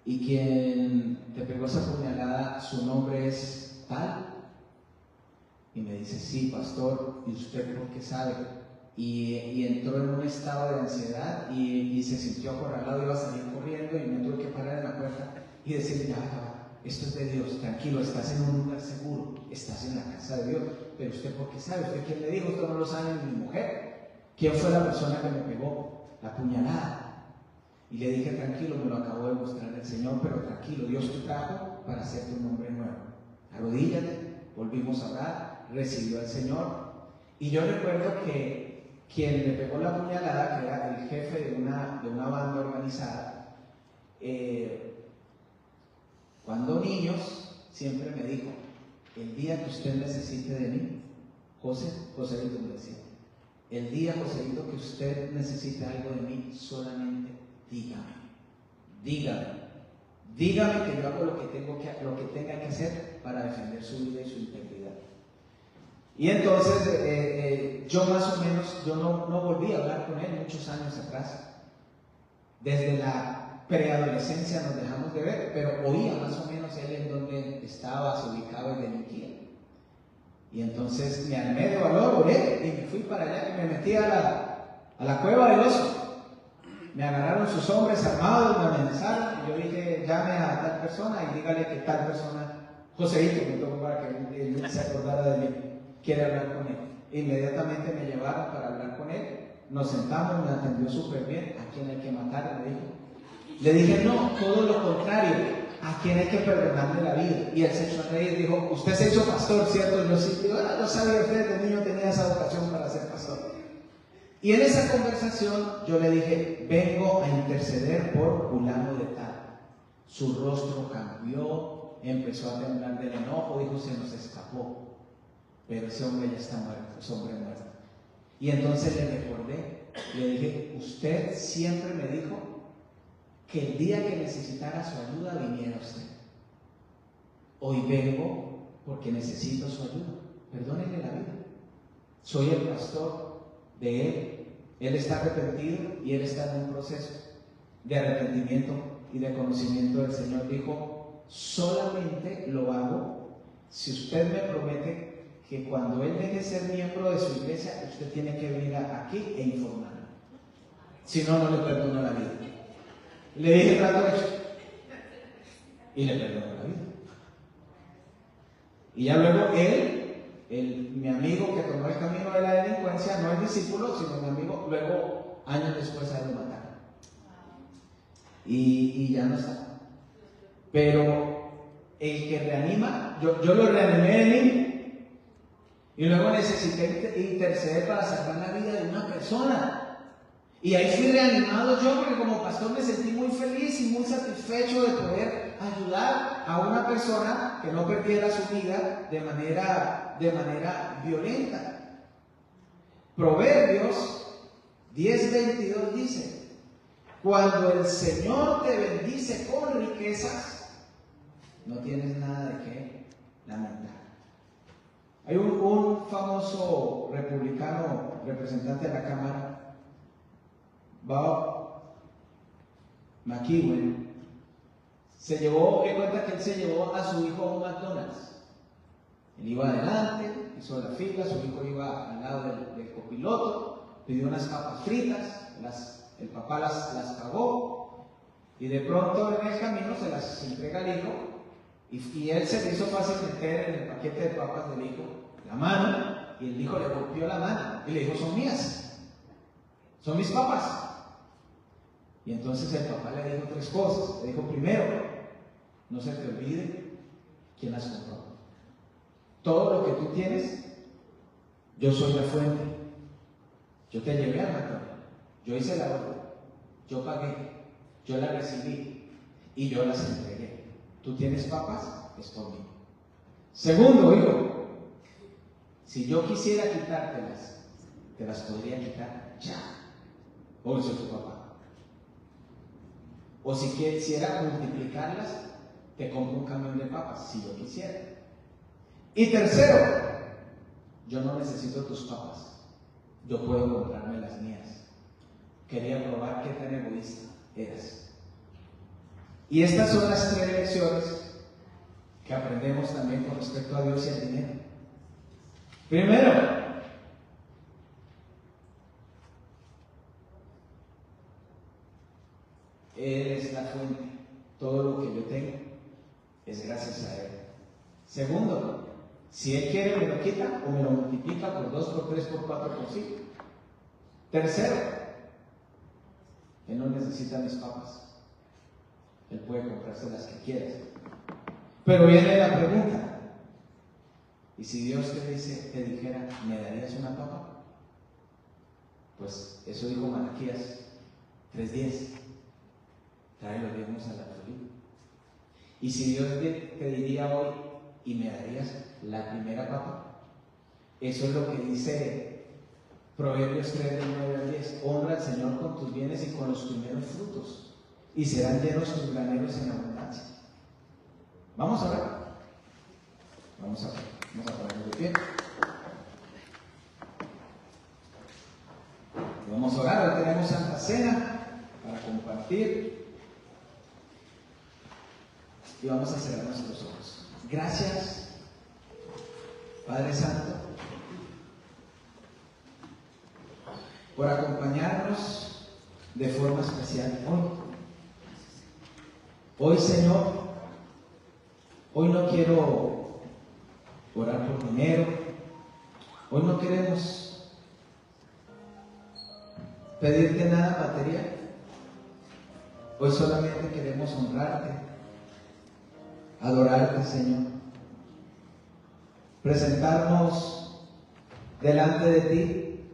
¿Y quien te pegó esa puñalada, su nombre es tal? Y me dice, sí, pastor. ¿Y usted por qué sabe? Y entró en un estado de ansiedad y se sintió acorralado, iba a salir corriendo y me tuve que parar en la puerta y decirle, ya, esto es de Dios, tranquilo, estás en un lugar seguro, estás en la casa de Dios, pero usted por qué sabe, usted quién le dijo, esto no lo sabe ni mi mujer, quién fue la persona que me pegó la puñalada. Y le dije, tranquilo, me lo acabó de mostrar el Señor, pero tranquilo, Dios te trajo para hacerte un hombre nuevo. Arrodíllate, volvimos a orar, recibió al Señor. Y yo recuerdo que quien le pegó la puñalada, que era el jefe de una banda organizada, cuando niños, siempre me dijo, el día que usted necesite de mí, Joséito me decía, el día, Joséito, que usted necesite algo de mí, solamente dígame que yo hago lo que tenga que hacer para defender su vida y su integridad. Y entonces yo más o menos, yo no volví a hablar con él muchos años atrás. Desde la preadolescencia nos dejamos de ver, pero oía más o menos él en donde estaba, se ubicaba y delinquía. Y entonces me armé de valor, oré y me fui para allá y me metí a la cueva del oso. Me agarraron sus hombres armados, me amenazaron y yo dije, llame a tal persona y dígale que tal persona, Joséito, me tocó para que él se acordara de mí, quiere hablar con él. Inmediatamente me llevaron para hablar con él, nos sentamos, me atendió súper bien. ¿A quién hay que matar? Me dijo. Le dije, no, todo lo contrario, a quien hay que perdonarle la vida. Y él se echó a reír y dijo, usted se hizo pastor, ¿cierto? Y yo sí, no sabía, usted de niño tenía esa vocación para ser pastor. Y en esa conversación yo le dije, vengo a interceder por fulano de tal. Su rostro cambió, empezó a temblar del enojo, dijo, se nos escapó. Pero ese hombre ya está muerto, es hombre muerto. Y entonces le recordé, le dije, usted siempre me dijo que el día que necesitara su ayuda viniera usted. Hoy vengo porque necesito su ayuda, perdónenle la vida. Soy el pastor de él está arrepentido y él está en un proceso de arrepentimiento y de conocimiento del Señor. Dijo, solamente lo hago si usted me promete que cuando él deje de ser miembro de su iglesia, usted tiene que venir aquí e informarlo. Si no, no le perdono la vida. Le dije trato hecho y le perdono la vida. Y ya luego mi amigo que tomó el camino de la delincuencia, no el discípulo, sino mi amigo, luego años después a él lo mataron. y ya no está. Pero el que reanima, yo lo reanimé de mí y luego necesité interceder para salvar la vida de una persona. Y ahí fui reanimado yo, porque como pastor me sentí muy feliz y muy satisfecho de poder ayudar a una persona que no perdiera su vida de manera violenta. Proverbios 10:22 dice: cuando el Señor te bendice con riquezas, no tienes nada de qué lamentar. Hay un famoso republicano, representante de la Cámara, Bob McEwen, cuenta que él se llevó a su hijo a un McDonald's. Él iba adelante, hizo la fila, su hijo iba al lado del copiloto, pidió unas papas fritas, el papá las pagó, y de pronto en el camino se las entrega al hijo, y él se le hizo fácil meter en el paquete de papas del hijo la mano, y el hijo le golpeó la mano, y le dijo: son mías, son mis papas. Y entonces el papá le dijo 3 cosas. Le dijo: primero, no se te olvide quién las compró. Todo lo que tú tienes, yo soy la fuente. Yo te llevé al McDonald's, yo hice la orden, yo pagué, yo la recibí y yo las entregué. Tú tienes papas, es por mí. Segundo, hijo, si yo quisiera quitártelas, te las podría quitar ya. O soy tu papá. O si quisiera multiplicarlas, te compro un camión de papas, si yo quisiera. Y tercero, yo no necesito tus papas, yo puedo comprarme las mías. Quería probar qué tan egoísta eras. Y estas son las 3 lecciones que aprendemos también con respecto a Dios y al dinero. Primero, Él es la fuente. Todo lo que yo tengo es gracias a Él. Segundo, si Él quiere me lo quita o me lo multiplica por 2, por 3, por 4, por 5. Tercero, Él no necesita mis papas. Él puede comprarse las que quieras. Pero viene la pregunta: ¿y si Dios te dijera, ¿me darías una papa? Pues eso dijo Malaquías 3:10. Trae los diezmos a la Florida. Y si Dios te diría hoy, ¿y me darías la primera papa? Eso es lo que dice Proverbios 3:9-10. Honra al Señor con tus bienes y con los primeros frutos, y serán llenos tus graneros en abundancia. Vamos a ver. Vamos a ponernos de pie. Y vamos a orar. Hoy tenemos Santa Cena para compartir. Y vamos a cerrar nuestros ojos. Gracias, Padre Santo, por acompañarnos de forma especial hoy. Hoy, Señor, hoy no quiero orar por dinero. Hoy no queremos pedirte nada material. Hoy solamente queremos honrarte, adorarte, Señor, presentarnos delante de ti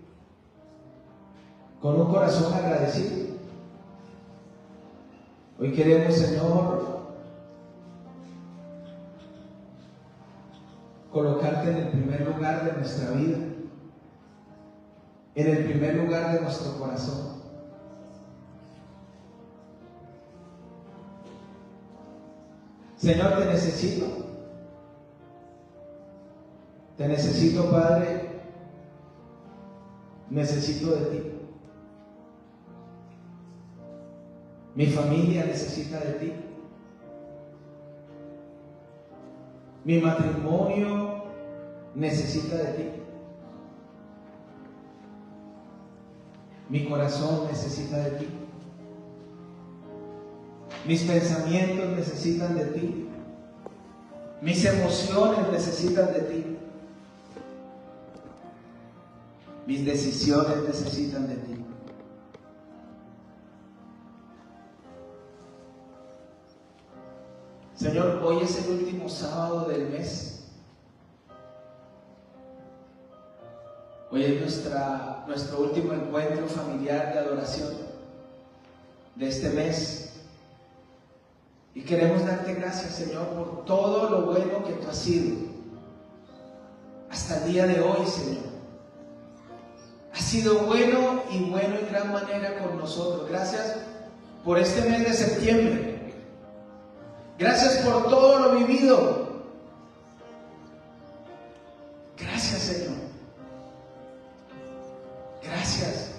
con un corazón agradecido. Hoy queremos, Señor, colocarte en el primer lugar de nuestra vida, en el primer lugar de nuestro corazón. Señor, te necesito. Te necesito, Padre. Necesito de ti. Mi familia necesita de ti. Mi matrimonio necesita de ti. Mi corazón necesita de ti. Mis pensamientos necesitan de ti. Mis emociones necesitan de ti. Mis decisiones necesitan de ti. Señor, hoy es el último sábado del mes. Hoy es nuestro último encuentro familiar de adoración de este mes. Y queremos darte gracias, Señor, por todo lo bueno que tú has sido hasta el día de hoy, Señor. Has sido bueno en gran manera con nosotros. Gracias por este mes de septiembre. Gracias por todo lo vivido. Gracias, Señor. Gracias.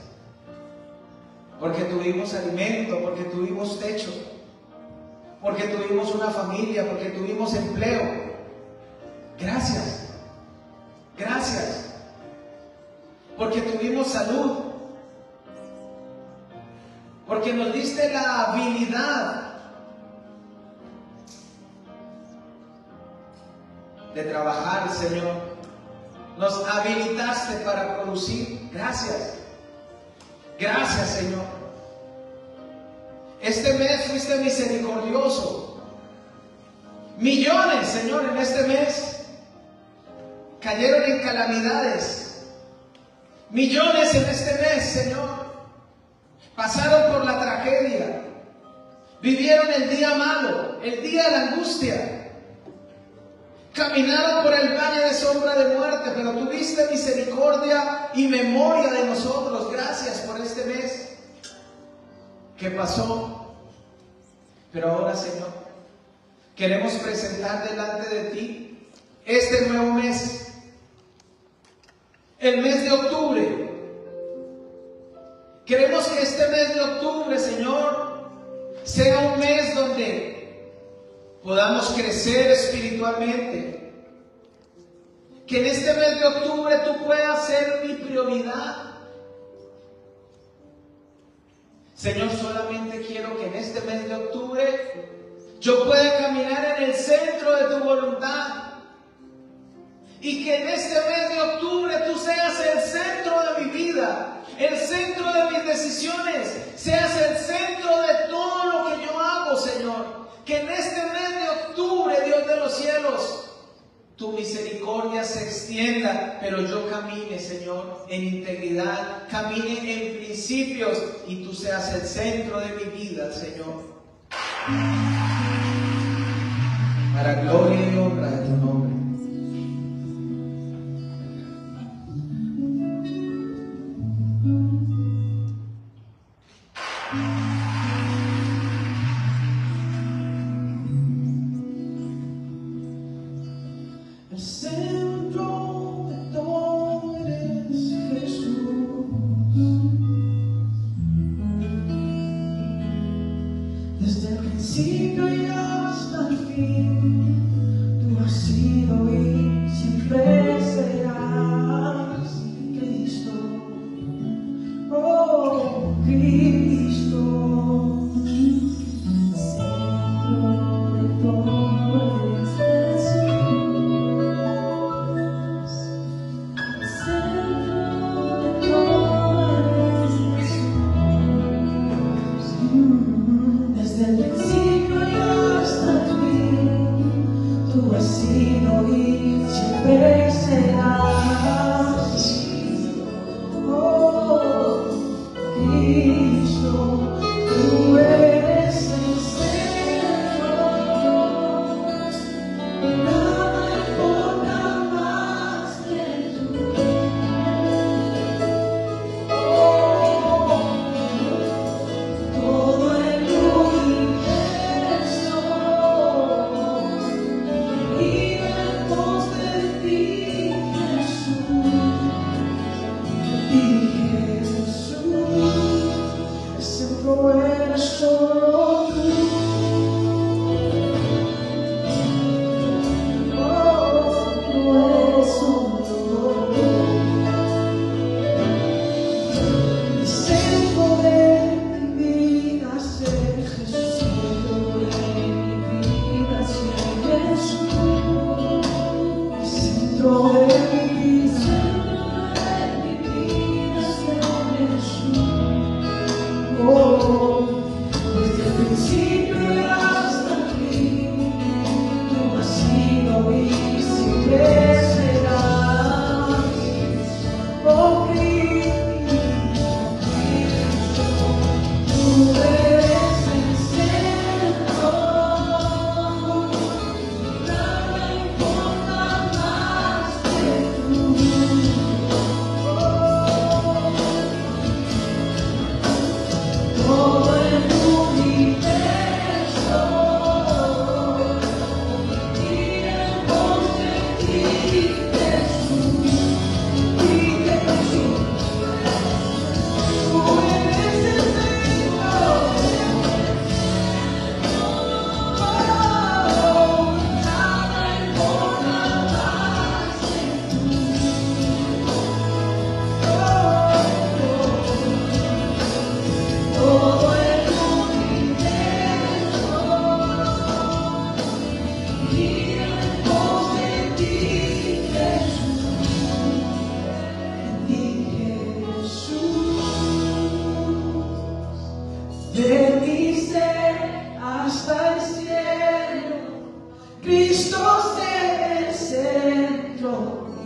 Porque tuvimos alimento, porque tuvimos techo, porque tuvimos una familia, porque tuvimos empleo. Gracias. Gracias. Porque tuvimos salud. Porque nos diste la habilidad de trabajar, Señor. Nos habilitaste para producir. Gracias. Gracias, Señor. Este mes fuiste misericordioso. Millones, Señor, en este mes cayeron en calamidades. Millones en este mes, Señor, pasaron por la tragedia. Vivieron el día malo, el día de la angustia. Caminaron por el valle de sombra de muerte, pero tuviste misericordia y memoria de nosotros. Gracias por este mes que pasó. Pero ahora, Señor, queremos presentar delante de ti este nuevo mes, el mes de octubre. Queremos que este mes de octubre, Señor, sea un mes donde podamos crecer espiritualmente. Que en este mes de octubre tú puedas ser mi prioridad. Señor, solamente quiero que en este mes de octubre yo pueda caminar en el centro de tu voluntad. Y que en este mes de octubre tú seas el centro de mi vida, el centro de mis decisiones, seas el centro de todo lo que yo hago, Señor. Que en este mes de octubre, Dios de los cielos, tu misericordia se extienda, pero yo camine, Señor, en integridad, camine en principios y tú seas el centro de mi vida, Señor. Para gloria y honra de tu nombre. El centro de todo eres Jesús. Desde el principio y hasta el fin, tú has sido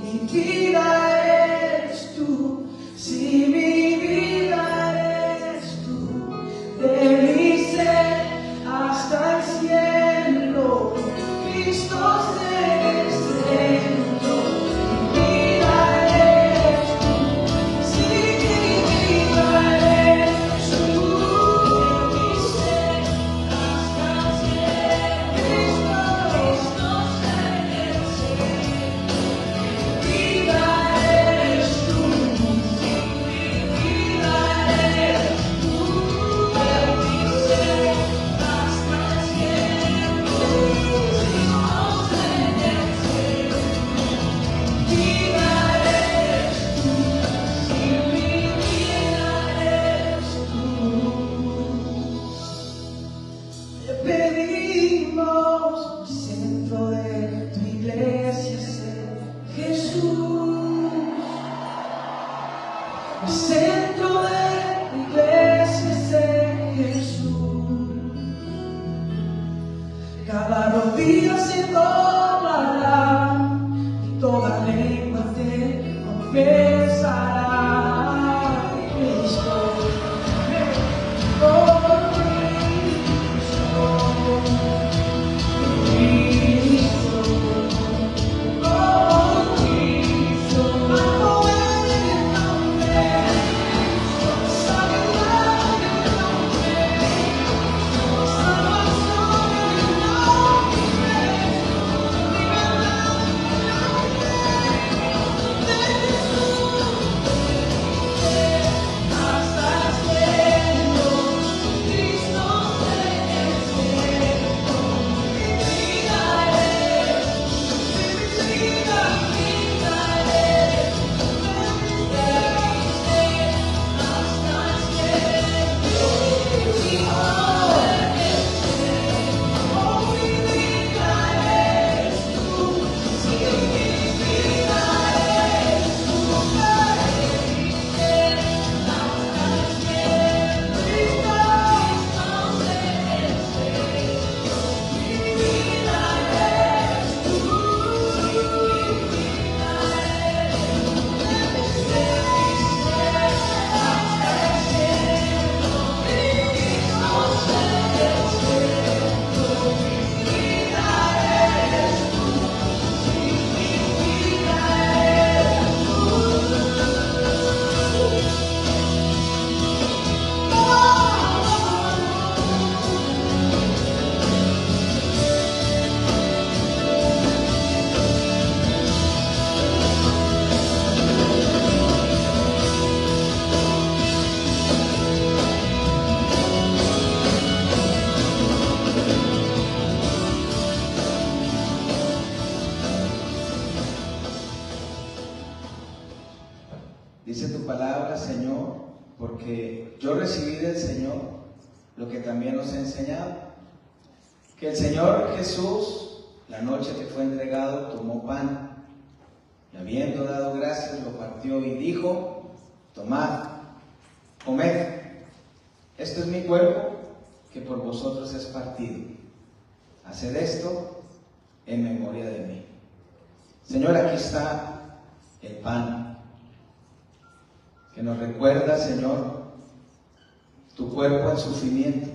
mi vida eres tú, si mi vida eres tú, de mi ser hasta el cielo, Cristo en el centro, mi vida eres tú, si mi vida eres tú, de mi ser hasta el cielo, Cristo en el centro, mi vida eres tú, mi vida eres tú, de mi ser hasta el cielo, Cristo en el centro, mi vida eres tú, si mi vida eres tú. Te pedimos, centro de tu iglesia, ser Jesús. El centro de tu iglesia, ser Jesús. Cada rodilla se doblará y toda lengua te confesará. Cristo, oh Cristo, oh Cristo, al poder del nombre, sabiduría del nombre, salvación del nombre, libertad del nombre de Jesús, hasta el cielo, Cristo en el cielo, mi vida eres, mi vida eres, de mi ser hasta el cielo, Cristo en el cielo, oh mi vida eres tú, si mi vida eres tú, de mi ser hasta el cielo, Cristo en el cielo, mi vida eres tú, mi vida eres tú, de mi ser hasta el cielo, Cristo en el cielo, mi vida eres tú, si mi vida eres Dice tu palabra, Señor, porque yo recibí del Señor lo que también os he enseñado, que el Señor Jesús, la noche que fue entregado, tomó pan, y habiendo dado gracias, lo partió y dijo: tomad, comed, esto es mi cuerpo, que por vosotros es partido. Haced esto en memoria de mí. Señor, aquí está el pan, que nos recuerda, Señor, tu cuerpo en sufrimiento.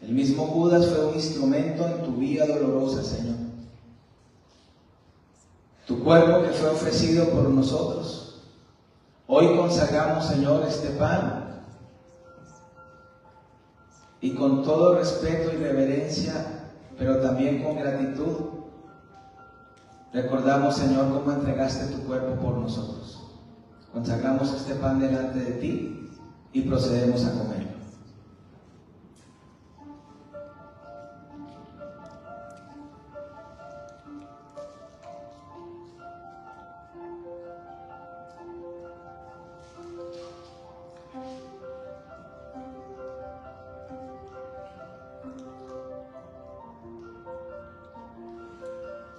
El mismo Judas fue un instrumento en tu vía dolorosa, Señor. Tu cuerpo que fue ofrecido por nosotros. Hoy consagramos, Señor, este pan, y con todo respeto y reverencia, pero también con gratitud, recordamos, Señor, cómo entregaste tu cuerpo por nosotros. Consagramos este pan delante de ti y procedemos a comerlo.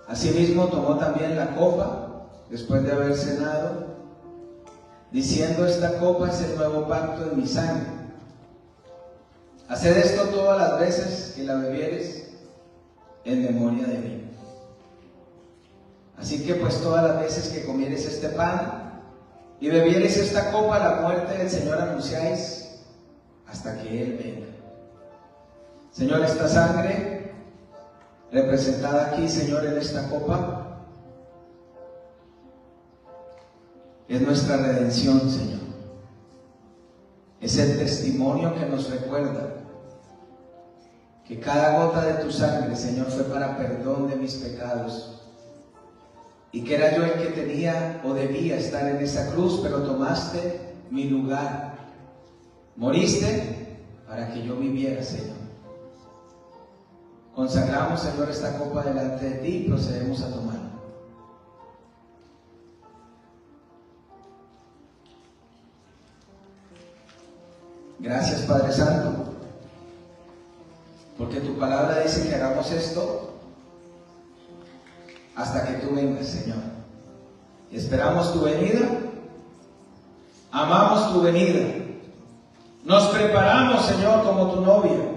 Asimismo tomó también la copa después de haber cenado, diciendo: esta copa es el nuevo pacto en mi sangre. Haced esto todas las veces que la bebieres en memoria de mí. Así que pues todas las veces que comieres este pan y bebieres esta copa, la muerte del Señor anunciáis hasta que Él venga. Señor, esta sangre representada aquí, Señor, en esta copa, es nuestra redención, Señor. Es el testimonio que nos recuerda que cada gota de tu sangre, Señor, fue para perdón de mis pecados. Y que era yo el que tenía o debía estar en esa cruz, pero tomaste mi lugar. Moriste para que yo viviera, Señor. Consagramos, Señor, esta copa delante de ti y procedemos a tomarla. Gracias, Padre Santo, porque tu palabra dice que hagamos esto hasta que tú vengas, Señor. Y esperamos tu venida, amamos tu venida, nos preparamos, Señor, como tu novia.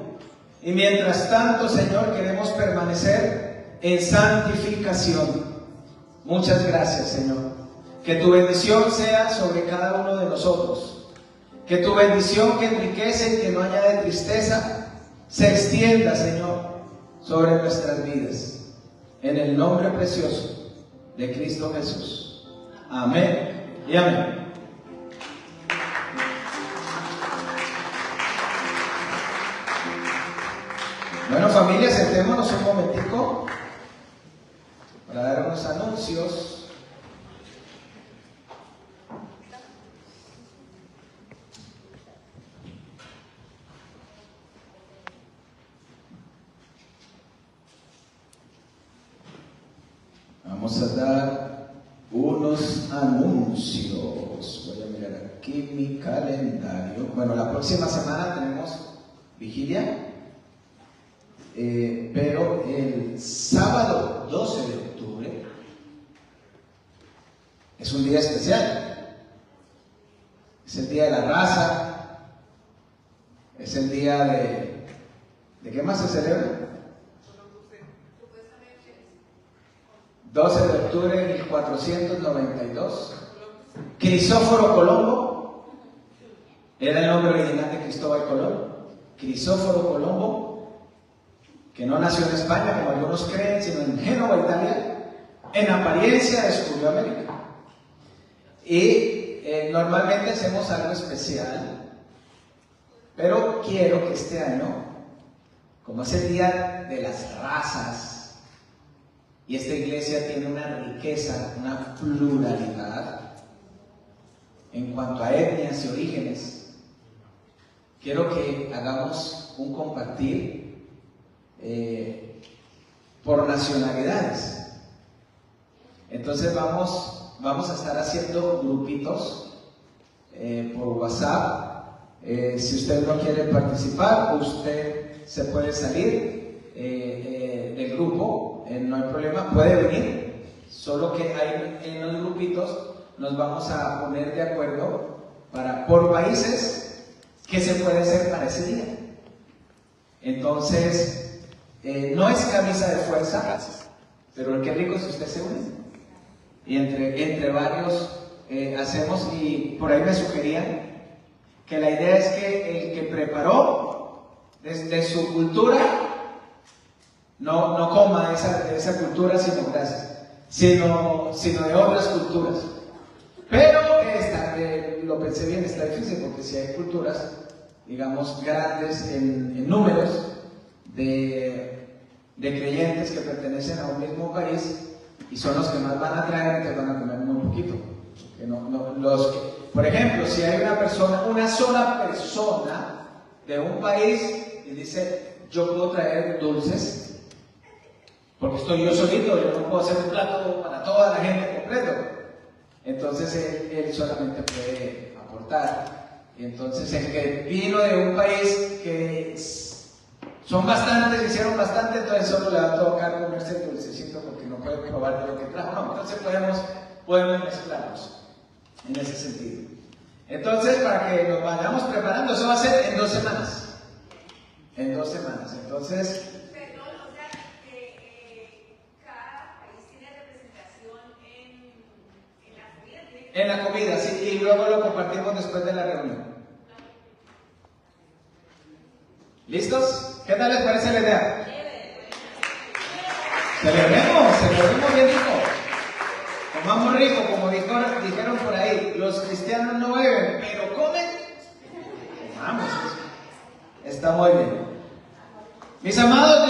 Y mientras tanto, Señor, queremos permanecer en santificación. Muchas gracias, Señor. Que tu bendición sea sobre cada uno de nosotros. Que tu bendición que enriquece y que no añade tristeza se extienda, Señor, sobre nuestras vidas. En el nombre precioso de Cristo Jesús. Amén y amén. Bueno, familia, sentémonos un momentico para dar unos anuncios. Vamos a dar unos anuncios. Voy a mirar aquí mi calendario. Bueno, la próxima semana tenemos vigilia. Pero el sábado 12 de octubre es un día especial. Es el día de la raza. Es el día ¿de qué más se celebra? 12 de octubre de 1492. Crisóforo Colombo era el nombre original de Cristóbal Colón. Crisóforo Colombo, que no nació en España como algunos creen, sino en Génova, Italia, en apariencia descubrió América. Y normalmente hacemos algo especial, pero quiero que este año, como es el día de las razas, y esta iglesia tiene una riqueza, una pluralidad en cuanto a etnias y orígenes, quiero que hagamos un compartir por nacionalidades. Entonces vamos a estar haciendo grupitos por WhatsApp. Si usted no quiere participar, usted se puede salir del grupo, no hay problema, puede venir, solo que en los grupitos nos vamos a poner de acuerdo por países qué se puede hacer para ese día. Entonces, no es camisa de fuerza, pero qué rico si usted se une. Y entre varios hacemos, y por ahí me sugerían que la idea es que el que preparó desde su cultura no coma de esa cultura sino de otras culturas. Pero lo pensé bien, está difícil porque si hay culturas, digamos, grandes en números de creyentes que pertenecen a un mismo país y son los que más van a traer, te van a comer muy poquito. Por ejemplo, si hay una sola persona de un país y dice, yo puedo traer dulces, porque estoy yo solito, yo no puedo hacer un plato para toda la gente completo. Entonces él solamente puede aportar. Y entonces el que vino de un país que son bastantes, hicieron bastante, entonces solo le va a tocar comerse el dulcecito porque no puede probar de lo que trajo. No, entonces podemos mezclarnos en ese sentido. Entonces, para que nos vayamos preparando, eso va a ser en 2 semanas. En 2 semanas. Entonces, Perdón, o sea, cada país tiene representación En la comida, sí, y luego lo compartimos después de la reunión. ¿Listos? ¿Qué tal les parece la idea? Celebremos bien rico. Comamos rico, como dijeron por ahí. Los cristianos no beben, pero comen. Comamos eso. Está muy bien. Mis amados,